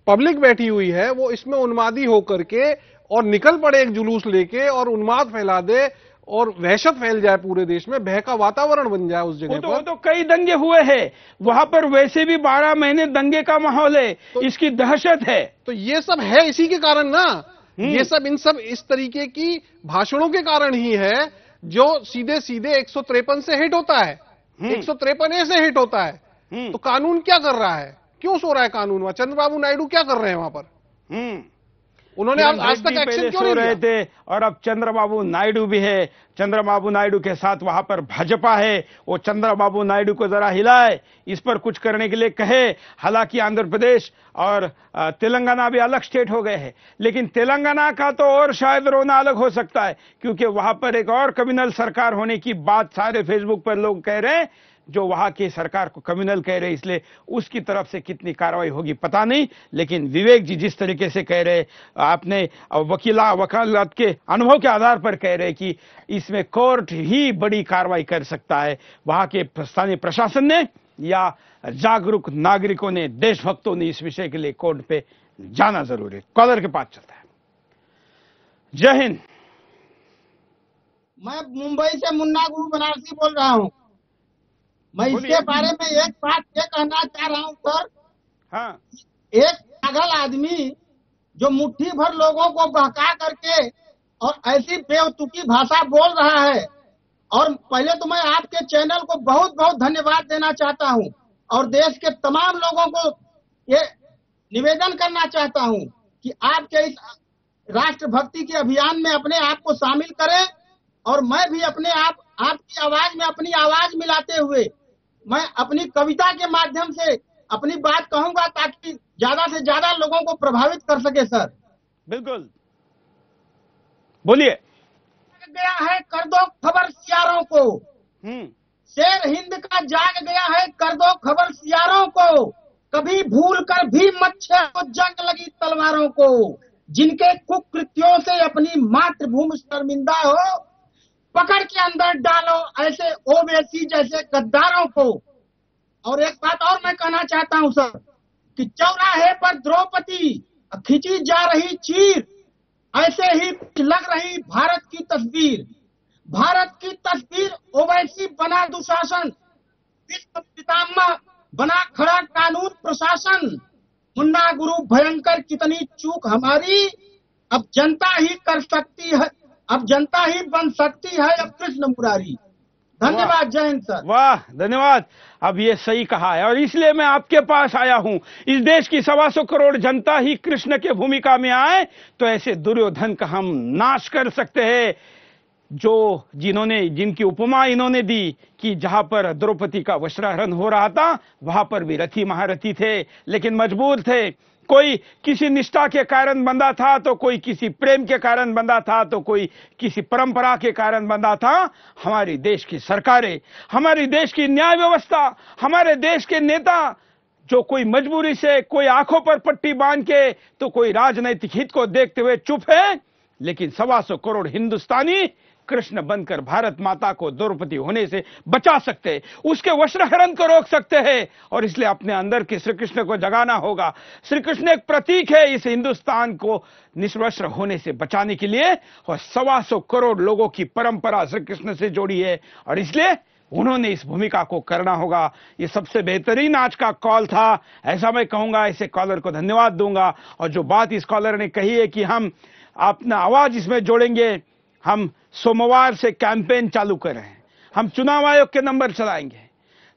पब्लिक बैठी हुई है वो इसमें उन्मादी होकर के और निकल पड़े एक जुलूस लेके और उन्माद फैला दे और वहशत फैल जाए पूरे देश में, भय का वातावरण बन जाए उस जगह पर। तो कई दंगे हुए हैं वहां पर, वैसे भी 12 महीने दंगे का माहौल है, तो इसकी दहशत है। तो ये सब है इसी के कारण ना, ये सब इन सब इस तरीके की भाषणों के कारण ही है जो सीधे सीधे 153 से हिट होता है, 153A से हिट होता है। तो कानून क्या कर रहा है, क्यों सो रहा है कानून वहां? चंद्रबाबू नायडू क्या कर रहे हैं वहां पर? उन्होंने आज तक एक्शन क्यों नहीं रहे थे? और अब चंद्रबाबू नायडू भी है, चंद्रबाबू नायडू के साथ वहां पर भाजपा है, वो चंद्रबाबू नायडू को जरा हिलाए, इस पर कुछ करने के लिए कहे। हालांकि आंध्र प्रदेश और तेलंगाना भी अलग स्टेट हो गए हैं, लेकिन तेलंगाना का तो और शायद रोना अलग हो सकता है, क्योंकि वहां पर एक और कम्युनल सरकार होने की बात सारे फेसबुक पर लोग कह रहे हैं, जो वहां की सरकार को कम्युनल कह रहे, इसलिए उसकी तरफ से कितनी कार्रवाई होगी पता नहीं। लेकिन विवेक जी जिस तरीके से कह रहे, आपने वकालत के अनुभव के आधार पर कह रहे कि इसमें कोर्ट ही बड़ी कार्रवाई कर सकता है, वहां के स्थानीय प्रशासन ने या जागरूक नागरिकों ने, देशभक्तों ने इस विषय के लिए कोर्ट पे जाना जरूरी है। कॉलर के पास चलता है। जय हिंद। मैं मुंबई से मुन्ना गुरु बनारसी बोल रहा हूँ। मैं इसके बारे में एक बात ये कहना चाह रहा हूँ सर। हाँ। एक पागल आदमी जो मुट्ठी भर लोगों को बहका करके और ऐसी बेवतुकी भाषा बोल रहा है, और पहले तो मैं आपके चैनल को बहुत बहुत धन्यवाद देना चाहता हूँ और देश के तमाम लोगों को ये निवेदन करना चाहता हूँ कि आपके इस राष्ट्रभक्ति के अभियान में अपने आप को शामिल करें, और मैं भी अपने आप आपकी आवाज में अपनी आवाज मिलाते हुए मैं अपनी कविता के माध्यम से अपनी बात कहूंगा ताकि ज्यादा से ज्यादा लोगों को प्रभावित कर सके। सर बिल्कुल बोलिए। गया है कर दो खबर सियारों को, शेर हिंद का जाग गया है कर दो खबर सियारों को, कभी भूल कर भी मत छेड़ो जंग लगी तलवारों को, जिनके कुकृत्यों से अपनी मातृभूमि शर्मिंदा हो, पकड़ के अंदर डालो ऐसे ओवैसी जैसे गद्दारों को। और एक बात और मैं कहना चाहता हूं सर कि चौराहे पर द्रौपदी खींची जा रही चीर, ऐसे ही लग रही भारत की तस्वीर। भारत की तस्वीर ओवैसी बना दुशासन, विश्व पितामह बना खड़ा कानून प्रशासन। मुन्ना गुरु भयंकर कितनी चूक हमारी, अब जनता ही कर सकती है, अब जनता ही बन सकती है अब कृष्ण मुरारी। धन्यवाद। जय हिंद सर। वाह धन्यवाद। अब ये सही कहा है और इसलिए मैं आपके पास आया हूं। इस देश की 125 करोड़ जनता ही कृष्ण के भूमिका में आए तो ऐसे दुर्योधन का हम नाश कर सकते हैं, जिनकी उपमा इन्होंने दी कि जहां पर द्रौपदी का वस्त्रहरण हो रहा था वहां पर भी रथी महारथी थे, लेकिन मजबूर थे। कोई किसी निष्ठा के कारण बंधा था, तो कोई किसी प्रेम के कारण बंधा था, तो कोई किसी परंपरा के कारण बंधा था। हमारी देश की सरकारें, हमारी देश की न्याय व्यवस्था, हमारे देश के नेता जो कोई मजबूरी से, कोई आंखों पर पट्टी बांध के, तो कोई राजनैतिक हित को देखते हुए चुप है, लेकिन 125 करोड़ हिंदुस्तानी कृष्ण बनकर भारत माता को द्रौपदी होने से बचा सकते हैं, उसके वस्त्रहरण को रोक सकते हैं। और इसलिए अपने अंदर के श्री कृष्ण को जगाना होगा। श्री कृष्ण एक प्रतीक है इस हिंदुस्तान को निष्वस्त्र होने से बचाने के लिए, और 125 करोड़ लोगों की परंपरा श्री कृष्ण से जोड़ी है, और इसलिए उन्होंने इस भूमिका को करना होगा। ये सबसे बेहतरीन आज का कॉल था, ऐसा मैं कहूंगा। ऐसे कॉलर को धन्यवाद दूंगा। और जो बात इस कॉलर ने कही है कि हम अपना आवाज इसमें जोड़ेंगे, हम सोमवार से कैंपेन चालू कर रहे हैं। हम चुनाव आयोग के नंबर चलाएंगे।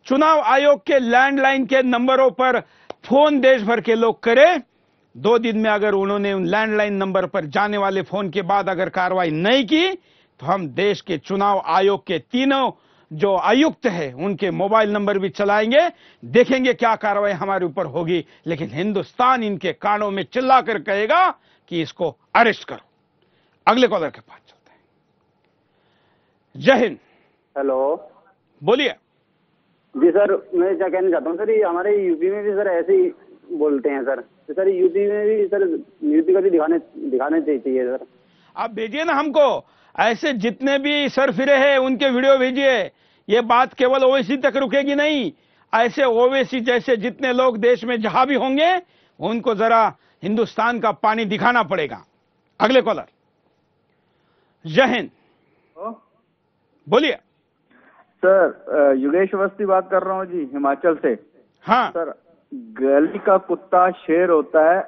चुनाव आयोग के लैंडलाइन के नंबरों पर फोन देश भर के लोग करें। 2 दिन में अगर उन्होंने उन लैंडलाइन नंबर पर जाने वाले फोन के बाद अगर कार्रवाई नहीं की, तो हम देश के चुनाव आयोग के 3 जो आयुक्त है उनके मोबाइल नंबर भी चलाएंगे, देखेंगे क्या कार्रवाई हमारे ऊपर होगी। लेकिन हिंदुस्तान इनके कानों में चिल्लाकर कहेगा कि इसको अरेस्ट करो। अगले कॉलर के पास चलते हैं। जय हिंद। हेलो, बोलिए। जी सर, मैं क्या कहना चाहता हूँ सर, ये हमारे यूपी में भी सर ऐसे ही बोलते हैं सर। तो सर यूपी में भी सर यूपी का भी दिखाने चाहिए सर। आप भेजिए ना हमको, ऐसे जितने भी सर फिरे हैं उनके वीडियो भेजिए। ये बात केवल ओवैसी तक रुकेगी नहीं, ऐसे ओवैसी जैसे जितने लोग देश में जहां भी होंगे उनको जरा हिंदुस्तान का पानी दिखाना पड़ेगा। अगले कॉलर। जय हिंद। बोलिए सर। योगेश अवस्थी बात कर रहा हूँ जी, हिमाचल से। हाँ सर, गली का कुत्ता शेर होता है,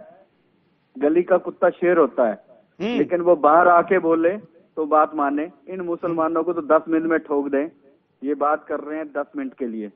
गली का कुत्ता शेर होता है, लेकिन वो बाहर आके बोले तो बात माने। इन मुसलमानों को तो 10 मिनट में ठोक दें, ये बात कर रहे हैं 10 मिनट के लिए।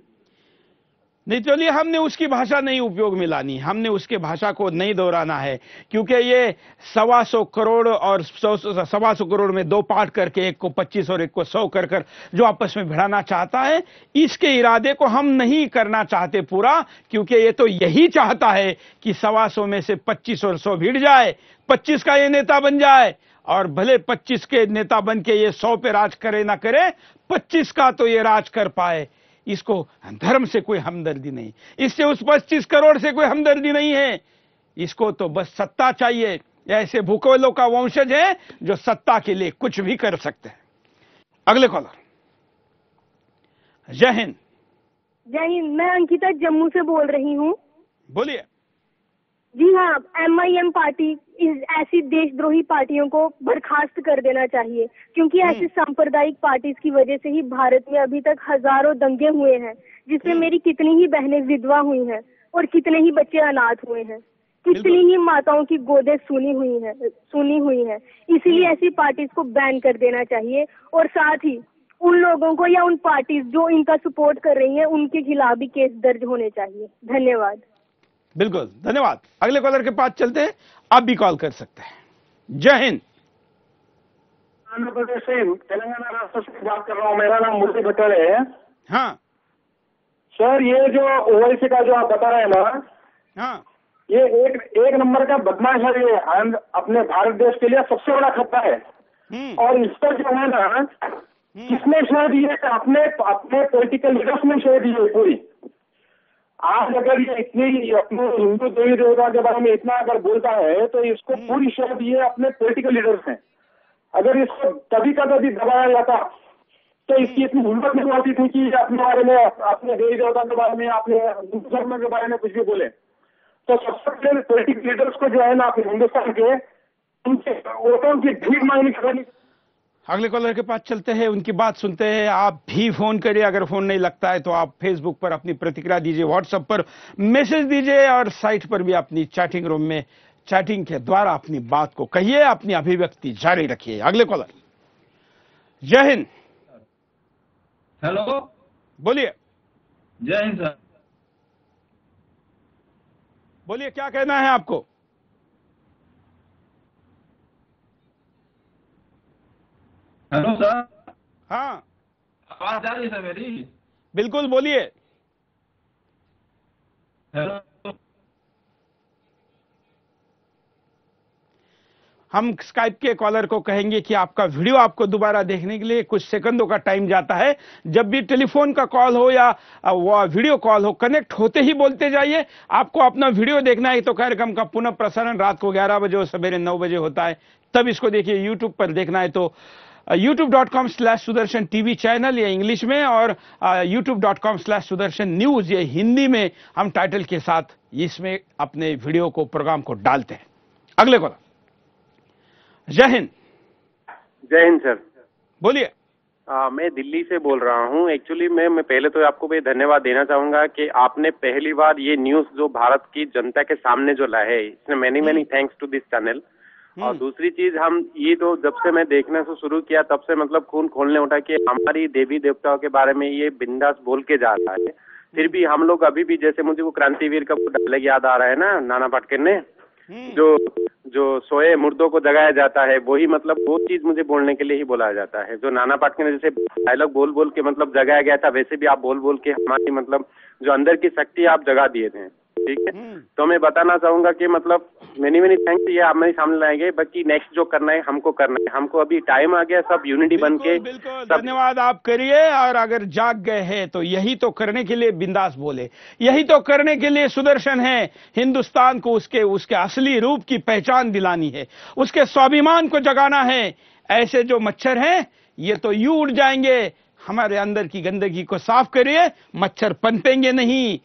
नहीं, चलिए हमने उसकी भाषा नहीं उपयोग में लानी, हमने उसके भाषा को नहीं दोहराना है, क्योंकि ये 125 करोड़ और 125 करोड़ में 2 पार्ट करके, एक को 25 और एक को 100 कर जो आपस में भिड़ाना चाहता है, इसके इरादे को हम नहीं करना चाहते पूरा। क्योंकि ये तो यही चाहता है कि 125 में से 25 और 100 भिड़ जाए, 25 का ये नेता बन जाए, और भले 25 के नेता बन के ये 100 पे राज करे ना करे, 25 का तो ये राज कर पाए। इसको धर्म से कोई हमदर्दी नहीं, इससे उस 25 करोड़ से कोई हमदर्दी नहीं है। इसको तो बस सत्ता चाहिए। ऐसे भूखोलों का वंशज है जो सत्ता के लिए कुछ भी कर सकते हैं। अगले कॉलर। जय हिंद। जय हिंद। मैं अंकिता जम्मू से बोल रही हूँ। बोलिए। जी हाँ, MIM पार्टी ऐसी देशद्रोही पार्टियों को बर्खास्त कर देना चाहिए, क्योंकि ऐसी सांप्रदायिक पार्टी की वजह से ही भारत में अभी तक हजारों दंगे हुए हैं, जिसमें मेरी कितनी ही बहनें विधवा हुई हैं और कितने ही बच्चे अनाथ हुए हैं, कितनी ही माताओं की गोदें सुनी हुई हैं। इसीलिए ऐसी पार्टीज को बैन कर देना चाहिए, और साथ ही उन लोगों को या उन पार्टीज जो इनका सपोर्ट कर रही हैं उनके खिलाफ भी केस दर्ज होने चाहिए। धन्यवाद। बिल्कुल, धन्यवाद। अगले कॉलर के पास चलते हैं, आप भी कॉल कर सकते हैं। जय हिंद। आंध्र प्रदेश से, तेलंगाना राष्ट्र से बात कर रहा हूँ। मेरा नाम मुरली भट्टर है। हाँ सर, ये जो ओवैसी का जो आप बता रहे हैं ना, हाँ, ये एक नंबर का बदमाश है। ये अपने भारत देश के लिए सबसे बड़ा खतरा है। और इस पर जो है ना, किसने शह दी है? अपने पॉलिटिकल लीडर्स ने शह दी है पूरी। आज अगर ये इतनी अपने हिंदू देवी देवता के बारे में इतना अगर बोलता है, तो इसको पूरी शह दी है अपने पॉलिटिकल लीडर्स ने। अगर इसको कभी दबाया जाता तो इसकी इतनी हिम्मत नहीं होती थी कि अपने बारे में, अपने देवी देवता के बारे में, अपने हिंदू धर्म के बारे में कुछ भी बोले। तो सबसे पहले पॉलिटिकल लीडर्स को जो है ना, अपने हिंदुस्तान के, उनके वोटों की भीख मांगनी चाहिए। अगले कॉलर के पास चलते हैं, उनकी बात सुनते हैं। आप भी फोन करिए, अगर फोन नहीं लगता है तो आप फेसबुक पर अपनी प्रतिक्रिया दीजिए, व्हाट्सएप पर मैसेज दीजिए, और साइट पर भी अपनी चैटिंग रूम में चैटिंग के द्वारा अपनी बात को कहिए, अपनी अभिव्यक्ति जारी रखिए। अगले कॉलर। जय हिंद। हेलो, बोलिए। जय हिंद सर। बोलिए, क्या कहना है आपको? Hello sir. हाँ, आवाज जा रही है सर मेरी? बिल्कुल, बोलिए। हेलो। हम स्काइप के कॉलर को कहेंगे कि आपका वीडियो आपको दोबारा देखने के लिए कुछ सेकंडों का टाइम जाता है। जब भी टेलीफोन का कॉल हो या वीडियो कॉल हो, कनेक्ट होते ही बोलते जाइए। आपको अपना वीडियो देखना है तो कार्यक्रम का पुनः प्रसारण रात को 11 बजे और सवेरे 9 बजे होता है, तब इसको देखिए। यूट्यूब पर देखना है तो youtube.com/sudarshan TV चैनल ये इंग्लिश में, और youtube.com/sudarshan न्यूज ये हिंदी में हम टाइटल के साथ इसमें अपने वीडियो को, प्रोग्राम को डालते हैं। अगले कॉलर। जय हिंद। जय हिंद सर। बोलिए। मैं दिल्ली से बोल रहा हूँ। एक्चुअली मैं पहले तो आपको भी धन्यवाद देना चाहूंगा कि आपने पहली बार ये न्यूज जो भारत की जनता के सामने जो लाया है, इसमें many thanks to this channel. और दूसरी चीज, हम ये तो जब से मैं देखना से शुरू किया तब से मतलब खून खोलने उठा कि हमारी देवी देवताओं के बारे में ये बिंदास बोल के जा रहा है। फिर भी हम लोग अभी भी, जैसे मुझे वो क्रांतिवीर का डायलॉग याद आ रहा है ना, नाना पाटेकर ने जो सोए मुर्दों को जगाया जाता है, वही मतलब वो चीज मुझे बोलने के लिए ही बोला जाता है। जो नाना पाटेकर ने जैसे डायलॉग बोल बोल के मतलब जगाया गया था, वैसे भी आप बोल बोल के हमारी मतलब जो अंदर की शक्ति आप जगा दिए थे। ठीक है, तो मैं बताना चाहूंगा कि मतलब मेनी थैंक्स, ये आप मेरे सामने लाएंगे। बाकी नेक्स्ट जो करना है हमको करना है, हमको अभी टाइम आ गया, सब यूनिटी बन के। बिल्कुल धन्यवाद आप करिए। और अगर जाग गए हैं तो यही तो करने के लिए बिंदास बोले, यही तो करने के लिए सुदर्शन है। हिंदुस्तान को उसके असली रूप की पहचान दिलानी है, उसके स्वाभिमान को जगाना है। ऐसे जो मच्छर हैं ये तो यूं उड़ जाएंगे। हमारे अंदर की गंदगी को साफ करिए, मच्छर पनपेंगे नहीं।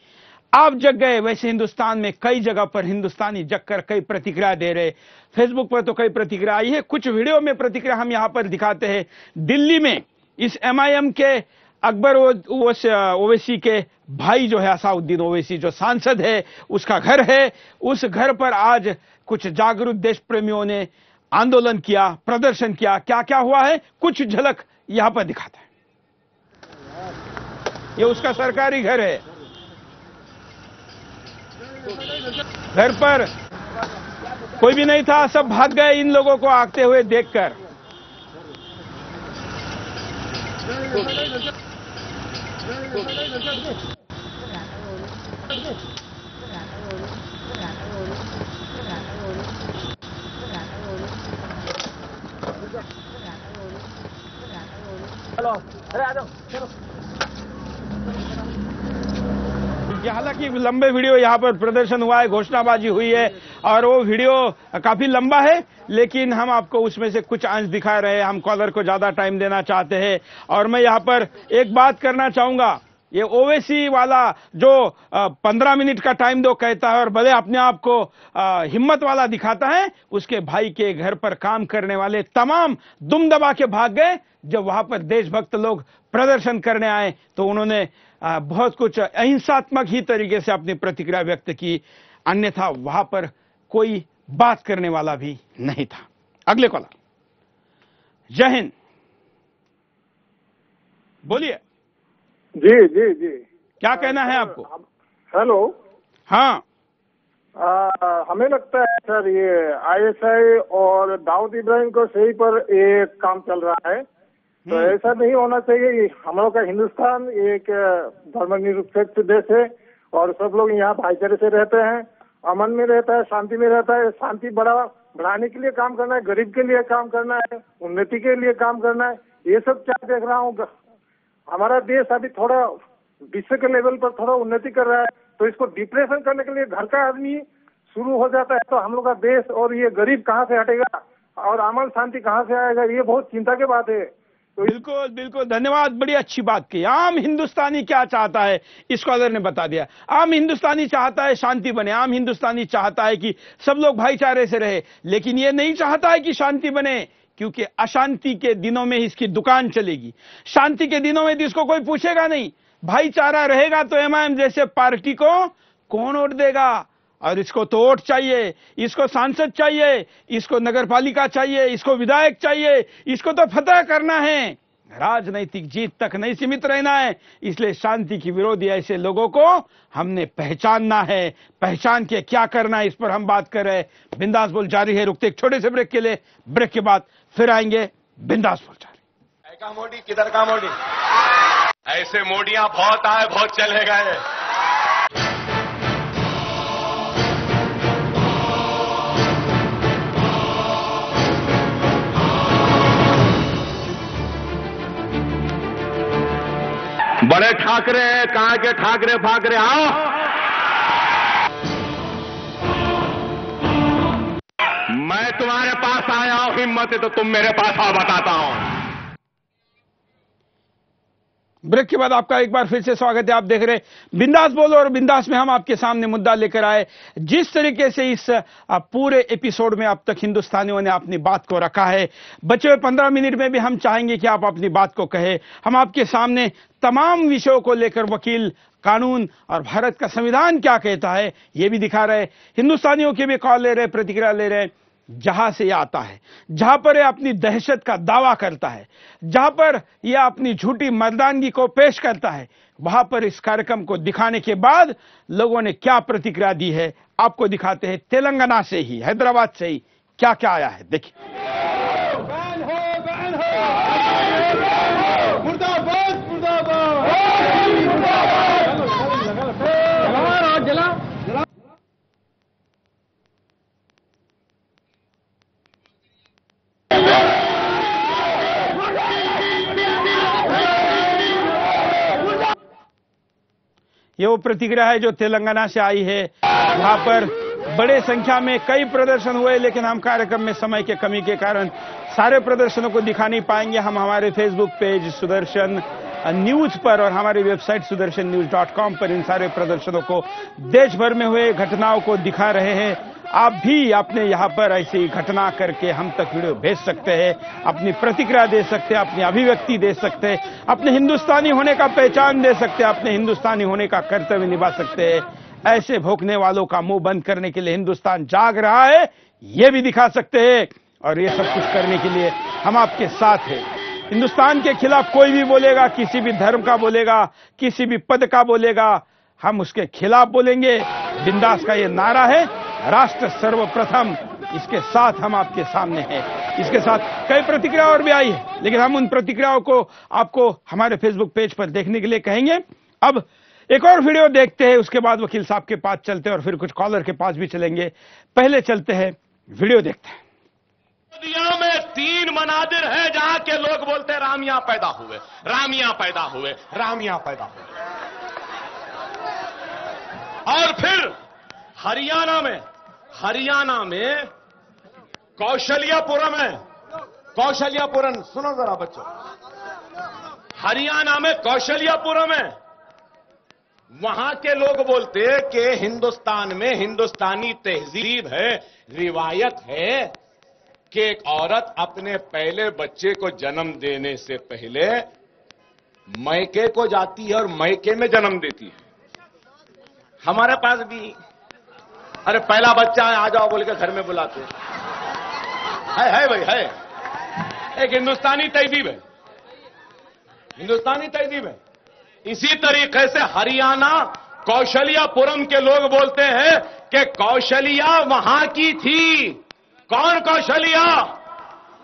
आप जग गए। वैसे हिंदुस्तान में कई जगह पर हिंदुस्तानी जगकर कई प्रतिक्रिया दे रहे। फेसबुक पर तो कई प्रतिक्रिया आई है, कुछ वीडियो में प्रतिक्रिया हम यहां पर दिखाते हैं। दिल्ली में इस MIM के अकबर ओवैसी के भाई जो है असाउद्दीन ओवैसी, जो सांसद है, उसका घर है। उस घर पर आज कुछ जागरूक देश प्रेमियों ने आंदोलन किया, प्रदर्शन किया। क्या क्या हुआ है कुछ झलक यहां पर दिखाता है। ये उसका सरकारी घर है। घर पर कोई भी नहीं था, सब भाग गए इन लोगों को आते हुए देखकर। अरे आ जाओ, चलो। हालांकि लंबे वीडियो यहाँ पर प्रदर्शन हुआ है, घोषणाबाजी हुई है, और वो वीडियो काफी लंबा है, लेकिन हम आपको उसमें से कुछ अंश दिखा रहे हैं। हम कॉलर को ज्यादा टाइम देना चाहते हैं। और मैं यहाँ पर एक बात करना चाहूंगा, ये ओवैसी वाला जो 15 मिनट का टाइम दो कहता है और भले अपने आप को हिम्मत वाला दिखाता है, उसके भाई के घर पर काम करने वाले तमाम दुम दबा के भाग गए। जब वहां पर देशभक्त लोग प्रदर्शन करने आए तो उन्होंने बहुत कुछ अहिंसात्मक ही तरीके से अपनी प्रतिक्रिया व्यक्त की, अन्यथा वहां पर कोई बात करने वाला भी नहीं था। अगले कॉलर। जय हिंद। बोलिए। जी जी जी, क्या कहना है आपको? हेलो। हाँ, हमें लगता है सर ये ISI और दाऊद इब्राहिम को सही पर एक काम चल रहा है। तो ऐसा नहीं होना चाहिए। हम लोग का हिंदुस्तान एक धर्मनिरपेक्ष देश है और सब लोग यहाँ भाईचारे से रहते हैं, अमन में रहता है, शांति में रहता है। शांति बढ़ाने के लिए काम करना है, गरीब के लिए काम करना है, उन्नति के लिए काम करना है। ये सब क्या देख रहा हूँ, हमारा देश अभी थोड़ा विश्व के लेवल पर थोड़ा उन्नति कर रहा है, तो इसको डिप्रेशन करने के लिए घर का आदमी शुरू हो जाता है, तो हम लोग का देश और ये गरीब कहाँ से हटेगा और अमन शांति कहाँ से आएगा? ये बहुत चिंता की बात है। तो बिल्कुल बिल्कुल, धन्यवाद, बड़ी अच्छी बात की। आम हिंदुस्तानी क्या चाहता है, इस स्कॉलर ने बता दिया। आम हिंदुस्तानी चाहता है शांति बने, आम हिंदुस्तानी चाहता है कि सब लोग भाईचारे से रहे, लेकिन ये नहीं चाहता है कि शांति बने, क्योंकि अशांति के दिनों में इसकी दुकान चलेगी। शांति के दिनों में इसको कोई पूछेगा नहीं। भाईचारा रहेगा तो MIM जैसे पार्टी को कौन वोट देगा? और इसको तो वोट चाहिए, इसको सांसद चाहिए, इसको नगरपालिका चाहिए, इसको विधायक चाहिए, इसको तो फतह करना है। राजनीतिक जीत तक नहीं सीमित रहना है। इसलिए शांति की विरोधी ऐसे लोगों को हमने पहचानना है। पहचान के क्या करना है, इस पर हम बात कर रहे हैं। बिंदास बोल जारी है। रुकते एक छोटे से ब्रेक के लिए, ब्रेक के बाद फिर आएंगे। बिंदास बोल जारी। का मोदी किधर का मोदी? ऐसे मोदियां बहुत आए, बहुत चले गए। बड़े ठाकरे हैं, कहां के ठाकरे फाकरे, आओ। मैं तुम्हारे पास आया हूं, हिम्मत है तो तुम मेरे पास आओ, बताता हूं। ब्रेक के बाद आपका एक बार फिर से स्वागत है। आप देख रहे बिंदास बोलो, और बिंदास में हम आपके सामने मुद्दा लेकर आए। जिस तरीके से इस पूरे एपिसोड में अब तक हिंदुस्तानियों ने अपनी बात को रखा है, बचे हुए 15 मिनट में भी हम चाहेंगे कि आप अपनी बात को कहें। हम आपके सामने तमाम विषयों को लेकर वकील, कानून और भारत का संविधान क्या कहता है ये भी दिखा रहे। हिंदुस्तानियों के भी कॉल ले रहे, प्रतिक्रिया ले रहे। जहां से यह आता है, जहां पर यह अपनी दहशत का दावा करता है, जहां पर यह अपनी झूठी मर्दानगी को पेश करता है, वहां पर इस कार्यक्रम को दिखाने के बाद लोगों ने क्या प्रतिक्रिया दी है आपको दिखाते हैं। तेलंगाना से ही, हैदराबाद से ही क्या क्या आया है, देखिए। ये वो प्रतिक्रिया है जो तेलंगाना से आई है। वहां पर बड़े संख्या में कई प्रदर्शन हुए, लेकिन हम कार्यक्रम में समय के कमी के कारण सारे प्रदर्शनों को दिखा नहीं पाएंगे। हम हमारे फेसबुक पेज सुदर्शन न्यूज पर और हमारी वेबसाइट sudarshannews.com पर इन सारे प्रदर्शनों को, देश भर में हुए घटनाओं को दिखा रहे हैं। आप भी अपने यहाँ पर ऐसी घटना करके हम तक वीडियो भेज सकते हैं, अपनी प्रतिक्रिया दे सकते हैं, अपनी अभिव्यक्ति दे सकते हैं, अपने हिंदुस्तानी होने का पहचान दे सकते हैं, अपने हिंदुस्तानी होने का कर्तव्य निभा सकते हैं। ऐसे भौंकने वालों का मुंह बंद करने के लिए हिंदुस्तान जाग रहा है, ये भी दिखा सकते हैं। और ये सब कुछ करने के लिए हम आपके साथ हैं। हिंदुस्तान के खिलाफ कोई भी बोलेगा, किसी भी धर्म का बोलेगा, किसी भी पद का बोलेगा, हम उसके खिलाफ बोलेंगे। बिंदास का ये नारा है, राष्ट्र सर्वप्रथम। इसके साथ हम आपके सामने हैं। इसके साथ कई प्रतिक्रिया और भी आई है, लेकिन हम उन प्रतिक्रियाओं को आपको हमारे फेसबुक पेज पर देखने के लिए कहेंगे। अब एक और वीडियो देखते हैं, उसके बाद वकील साहब के पास चलते हैं और फिर कुछ कॉलर के पास भी चलेंगे। पहले चलते हैं, वीडियो देखते हैं। दुनिया में 3 मनादिर है जहां के लोग बोलते हैं राम यहां पैदा हुए, राम यहां पैदा हुए, राम यहां पैदा हुए। और फिर हरियाणा में कौशल्यापुरम है, कौशल्यापुरम, सुनो जरा बच्चों, हरियाणा में कौशल्यापुरम है। वहां के लोग बोलते हैं कि हिंदुस्तान में हिंदुस्तानी तहजीब है, रिवायत है कि एक औरत अपने पहले बच्चे को जन्म देने से पहले मैके को जाती है और मैके में जन्म देती है। हमारे पास भी अरे पहला बच्चा है, आ जाओ बोल के घर में बुलाते है भाई, है एक हिंदुस्तानी तहजीब है, हिंदुस्तानी तहजीब है। इसी तरीके से हरियाणा कौशल्यापुरम के लोग बोलते हैं कि कौशल्या वहां की थी। कौन कौशल्या?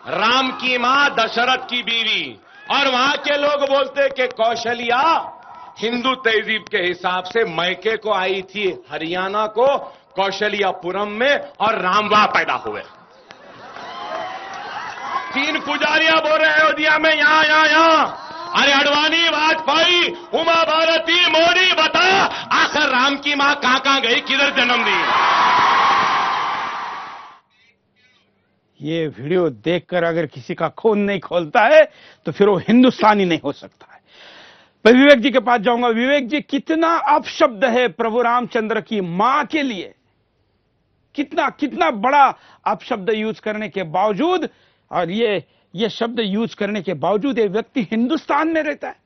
राम की मां, दशरथ की बीवी। और वहां के लोग बोलते कि कौशल्या हिंदू तहजीब के हिसाब से मैके को आई थी हरियाणा को, कौशल्यापुरम में, और राम वहां पैदा हुए। 3 पुजारियां बोल रहे हैं अयोध्या में, यहां। अरे अडवाणी, वाजपेयी, उमा भारती, मोदी, बता आखिर राम की मां कहां गई, किधर जन्म दी? ये वीडियो देखकर अगर किसी का खून नहीं खोलता है तो फिर वो हिंदुस्तानी नहीं हो सकता है। मैं विवेक जी के पास जाऊंगा। विवेक जी, कितना अपशब्द है प्रभु रामचंद्र की मां के लिए, कितना बड़ा अपशब्द यूज करने के बावजूद, और ये शब्द यूज करने के बावजूद ये व्यक्ति हिंदुस्तान में रहता है।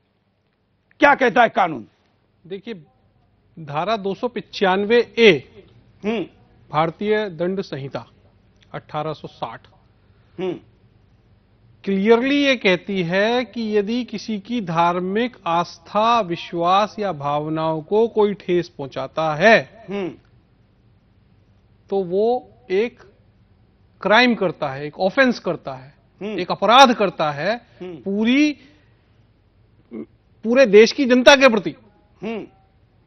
क्या कहता है कानून? देखिए, धारा 295A भारतीय दंड संहिता 1860 क्लियरली ये कहती है कि यदि किसी की धार्मिक आस्था, विश्वास या भावनाओं को कोई ठेस पहुंचाता है तो वो एक क्राइम करता है, एक ऑफेंस करता है, एक अपराध करता है पूरे देश की जनता के प्रति,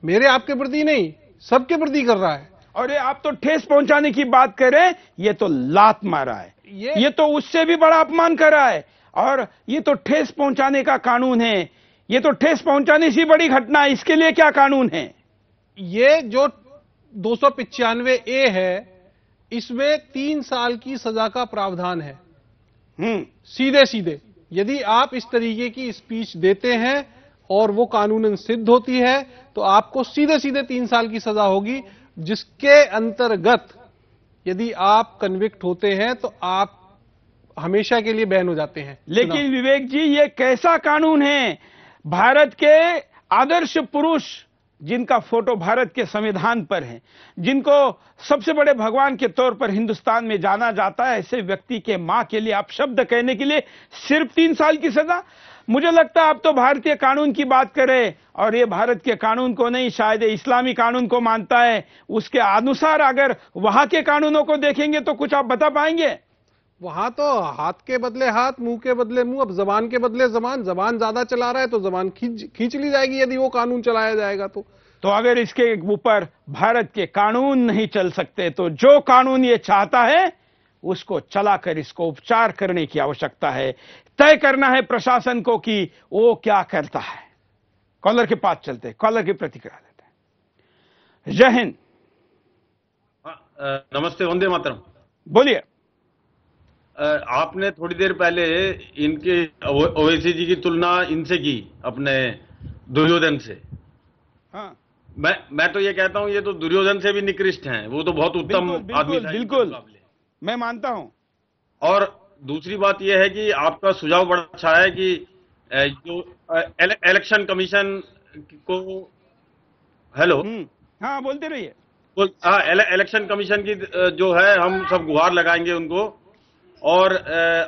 मेरे आपके प्रति नहीं, सबके प्रति कर रहा है। और ये आप तो ठेस पहुंचाने की बात करें, ये तो लात मारा है, ये तो उससे भी बड़ा अपमान कर रहा है। और ये तो ठेस पहुंचाने का कानून है, ये तो ठेस पहुंचाने सी बड़ी घटना है, इसके लिए क्या कानून है? ये जो 295A है, इसमें 3 साल की सजा का प्रावधान है। सीधे सीधे यदि आप इस तरीके की स्पीच देते हैं और वो कानूनन सिद्ध होती है तो आपको सीधे सीधे 3 साल की सजा होगी, जिसके अंतर्गत यदि आप कन्विक्ट होते हैं तो आप हमेशा के लिए बैन हो जाते हैं। लेकिन विवेक जी, ये कैसा कानून है? भारत के आदर्श पुरुष जिनका फोटो भारत के संविधान पर है, जिनको सबसे बड़े भगवान के तौर पर हिंदुस्तान में जाना जाता है, ऐसे व्यक्ति के मां के लिए आप शब्द कहने के लिए सिर्फ 3 साल की सजा? मुझे लगता है आप तो भारतीय कानून की बात करें, और ये भारत के कानून को नहीं, शायद इस्लामी कानून को मानता है। उसके अनुसार अगर वहां के कानूनों को देखेंगे तो कुछ आप बता पाएंगे? वहां तो हाथ के बदले हाथ, मुंह के बदले मुंह, अब जबान के बदले जबान। जबान ज्यादा चला रहा है तो जबान खींच ली जाएगी यदि वो कानून चलाया जाएगा तो अगर इसके ऊपर भारत के कानून नहीं चल सकते तो जो कानून ये चाहता है उसको चलाकर इसको उपचार करने की आवश्यकता है। तय करना है प्रशासन को कि वो क्या करता है। कॉलर के पास चलते हैं, कॉलर की प्रतिक्रिया लेते हैं। जय हिंद। नमस्ते, वंदे मातरम। बोलिए। आपने थोड़ी देर पहले इनके ओवैसी जी की तुलना इनसे की, अपने दुर्योधन से। हाँ। मैं तो ये कहता हूं ये तो दुर्योधन से भी निकृष्ट हैं। वो तो बहुत उत्तम आदमी था। बिल्कुल मैं मानता हूं। और दूसरी बात यह है कि आपका सुझाव बड़ा अच्छा है कि जो इलेक्शन कमीशन को, हेलो, हाँ बोलते रहिए। इलेक्शन कमीशन की जो है, हम सब गुहार लगाएंगे उनको। और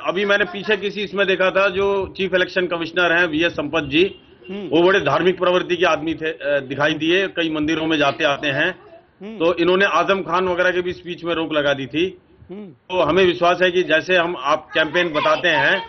अभी मैंने पीछे किसी इसमें देखा था, जो चीफ इलेक्शन कमिश्नर हैं वीएस संपत जी, वो बड़े धार्मिक प्रवृत्ति के आदमी थे, दिखाई दिए, कई मंदिरों में जाते आते हैं। तो इन्होंने आजम खान वगैरह के भी स्पीच में रोक लगा दी थी। तो हमें विश्वास है कि जैसे हम आप कैंपेन बताते हैं,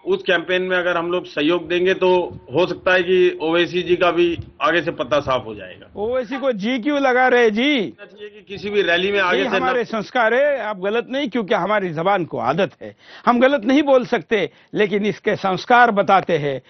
उस कैंपेन में अगर हम लोग सहयोग देंगे तो हो सकता है कि ओवैसी जी का भी आगे से पत्ता साफ हो जाएगा। ओवैसी को जी क्यों लगा रहे जी? कि किसी भी रैली में आगे से हमारे संस्कार है, आप गलत नहीं, क्योंकि हमारी जबान को आदत है, हम गलत नहीं बोल सकते, लेकिन इसके संस्कार बताते हैं।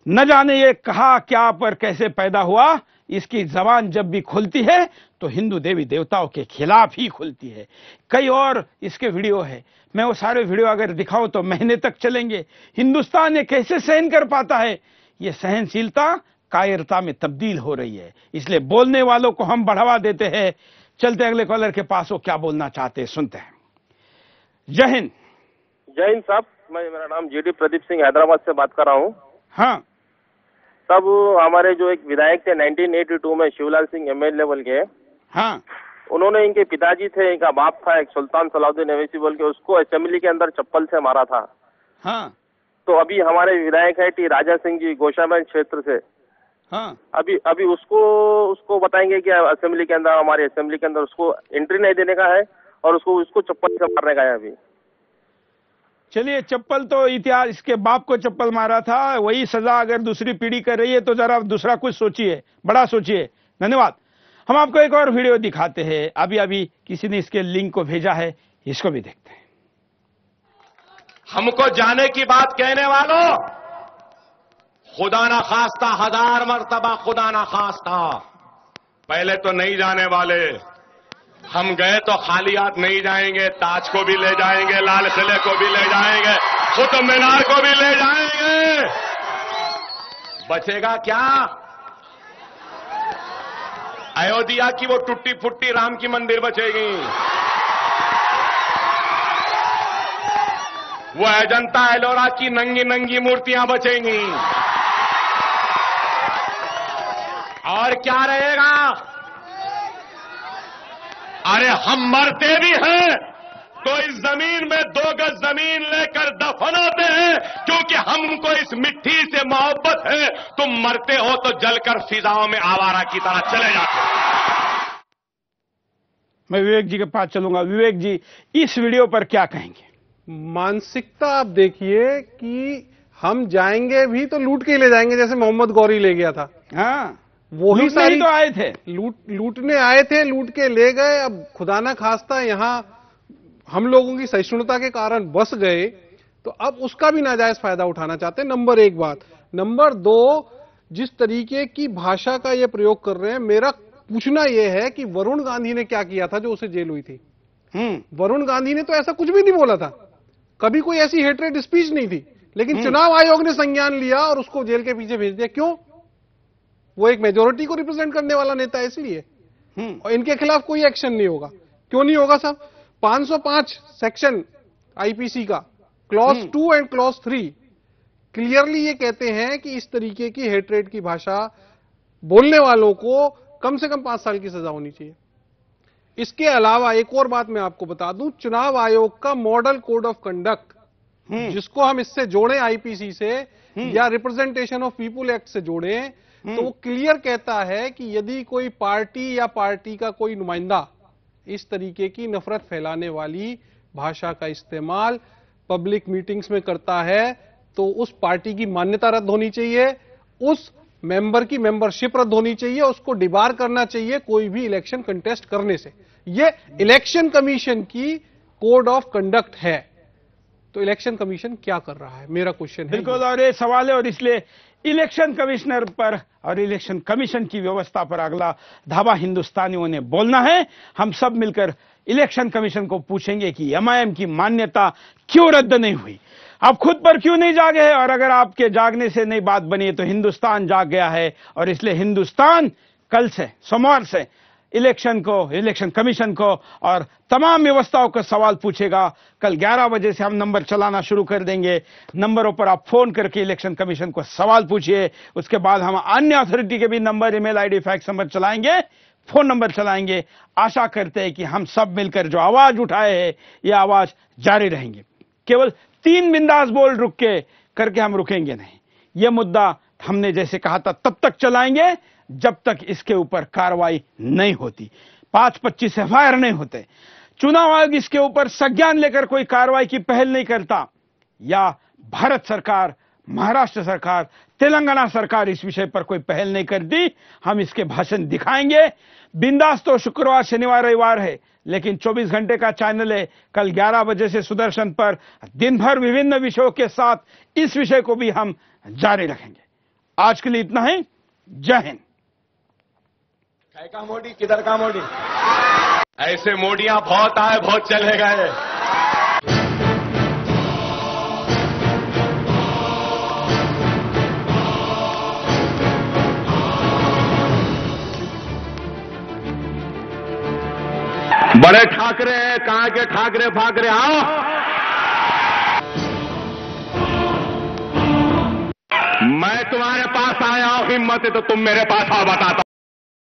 न जाने ये कहा क्या पर कैसे पैदा हुआ, इसकी जबान जब भी खुलती है तो हिंदू देवी देवताओं के खिलाफ ही खुलती है। कई और इसके वीडियो है, मैं वो सारे वीडियो अगर दिखाऊं तो महीने तक चलेंगे। हिंदुस्तान ये कैसे सहन कर पाता है? ये सहनशीलता कायरता में तब्दील हो रही है, इसलिए बोलने वालों को हम बढ़ावा देते हैं। चलते अगले कॉलर के पास, वो क्या बोलना चाहते हैं सुनते हैं। जय हिंद। जय हिंद साहब, मेरा नाम जीडी प्रदीप सिंह हैदराबाद से बात कर रहा हूँ। हाँ तब हमारे जो एक विधायक थे 1982 में, शिवलाल सिंह एमएलए लेवल के, हाँ, उन्होंने, इनके पिताजी थे, इनका बाप था एक सुल्तान सलाउद्दीन अवैसी बोल के, उसको असेंबली के अंदर चप्पल से मारा था। हाँ। तो अभी हमारे विधायक है टी राजा सिंह जी गोशामहल क्षेत्र से। हाँ। अभी उसको बताएंगे कि असेंबली के अंदर, हमारी असेंबली के अंदर उसको एंट्री नहीं देने का है और उसको चप्पल से मारने का है अभी। चलिए, चप्पल तो इतिहास, इसके बाप को चप्पल मारा था, वही सजा अगर दूसरी पीढ़ी कर रही है तो जरा दूसरा कुछ सोचिए, बड़ा सोचिए। धन्यवाद। हम आपको एक और वीडियो दिखाते हैं, अभी किसी ने इसके लिंक को भेजा है, इसको भी देखते हैं। हमको जाने की बात कहने वालों, खुदा ना खास्ता, 1000 मर्तबा खुदा ना खास्ता, पहले तो नहीं जाने वाले। हम गए तो खाली हाथ नहीं जाएंगे, ताज को भी ले जाएंगे, लाल किले को भी ले जाएंगे, कुतुब मीनार को भी ले जाएंगे। बचेगा क्या? अयोध्या की वो टूटी फुट्टी राम की मंदिर बचेगी, वो अजंता एलोरा की नंगी नंगी मूर्तियां बचेंगी, और क्या रहेगा? अरे हम मरते भी हैं तो इस जमीन में 2 गज जमीन लेकर दफन होते हैं, क्योंकि हमको इस मिट्टी से मोहब्बत है। तुम मरते हो तो जलकर फिजाओं में आवारा की तरह चले जाते हो। मैं विवेक जी के पास चलूंगा। विवेक जी, इस वीडियो पर क्या कहेंगे? मानसिकता आप देखिए कि हम जाएंगे भी तो लूट के ले जाएंगे, जैसे मोहम्मद गौरी ले गया था। हाँ, वही सारी तो आए थे, लूटने आए थे, लूट के ले गए। अब खुदा ना खास्ता यहां हम लोगों की सहिष्णुता के कारण बस गए, तो अब उसका भी नाजायज फायदा उठाना चाहते हैं। नंबर 1 बात। नंबर 2, जिस तरीके की भाषा का ये प्रयोग कर रहे हैं, मेरा पूछना यह है कि वरुण गांधी ने क्या किया था जो उसे जेल हुई थी? वरुण गांधी ने तो ऐसा कुछ भी नहीं बोला था, कभी कोई ऐसी हेट्रेड स्पीच नहीं थी, लेकिन चुनाव आयोग ने संज्ञान लिया और उसको जेल के पीछे भेज दिया। क्यों? वो एक मेजोरिटी को रिप्रेजेंट करने वाला नेता है, इसलिए। और इनके खिलाफ कोई एक्शन नहीं होगा। क्यों नहीं होगा साहब? 505 सेक्शन आईपीसी का क्लॉज 2 एंड क्लॉज 3 क्लियरली ये कहते हैं कि इस तरीके की हेट्रेड की भाषा बोलने वालों को कम से कम 5 साल की सजा होनी चाहिए। इसके अलावा एक और बात मैं आपको बता दूं, चुनाव आयोग का मॉडल कोड ऑफ कंडक्ट, जिसको हम इससे जोड़ें आईपीसी से या रिप्रेजेंटेशन ऑफ पीपुल एक्ट से जोड़ें, तो वो क्लियर कहता है कि यदि कोई पार्टी या पार्टी का कोई नुमाइंदा इस तरीके की नफरत फैलाने वाली भाषा का इस्तेमाल पब्लिक मीटिंग्स में करता है तो उस पार्टी की मान्यता रद्द होनी चाहिए, उस मेंबर की मेंबरशिप रद्द होनी चाहिए, उसको डिबार करना चाहिए कोई भी इलेक्शन कंटेस्ट करने से। ये इलेक्शन कमीशन की कोड ऑफ कंडक्ट है। तो इलेक्शन कमीशन क्या कर रहा है, मेरा क्वेश्चन है। बिल्कुल, और ये सवाल है, और इसलिए इलेक्शन कमिश्नर पर और इलेक्शन कमीशन की व्यवस्था पर अगला धावा हिंदुस्तानियों ने बोलना है। हम सब मिलकर इलेक्शन कमीशन को पूछेंगे कि एमआईएम की मान्यता क्यों रद्द नहीं हुई, आप खुद पर क्यों नहीं जागे हैं, और अगर आपके जागने से नहीं बात बनी तो हिंदुस्तान जाग गया है। और इसलिए हिंदुस्तान कल से, सोमवार से इलेक्शन कमीशन को और तमाम व्यवस्थाओं का सवाल पूछेगा। कल 11 बजे से हम नंबर चलाना शुरू कर देंगे। नंबरों पर आप फोन करके इलेक्शन कमीशन को सवाल पूछिए। उसके बाद हम अन्य अथॉरिटी के भी number, email ID, fax number चलाएंगे, फोन नंबर चलाएंगे। आशा करते हैं कि हम सब मिलकर जो आवाज उठाए हैं ये आवाज जारी रहेंगे। केवल 3 बिंदास बोल रुक के करके हम रुकेंगे नहीं। यह मुद्दा हमने जैसे कहा था तब तक चलाएंगे जब तक इसके ऊपर कार्रवाई नहीं होती, 5-25 एफआईआर नहीं होते, चुनाव आयोग इसके ऊपर संज्ञान लेकर कोई कार्रवाई की पहल नहीं करता, या भारत सरकार, महाराष्ट्र सरकार, तेलंगाना सरकार इस विषय पर कोई पहल नहीं करती। हम इसके भाषण दिखाएंगे। बिंदास तो शुक्रवार, शनिवार, रविवार है, लेकिन 24 घंटे का चैनल है। कल 11 बजे से सुदर्शन पर दिन भर विभिन्न विषयों के साथ इस विषय को भी हम जारी रखेंगे। आज के लिए इतना ही। जय हिंद। का मोदी, किधर का मोदी? ऐसे मोदियां बहुत आए, बहुत चले गए। बड़े ठाकरे हैं, कहां के ठाकरे फाकरे, आओ। मैं तुम्हारे पास आया हूं, हिम्मत है तो तुम मेरे पास आओ, बताता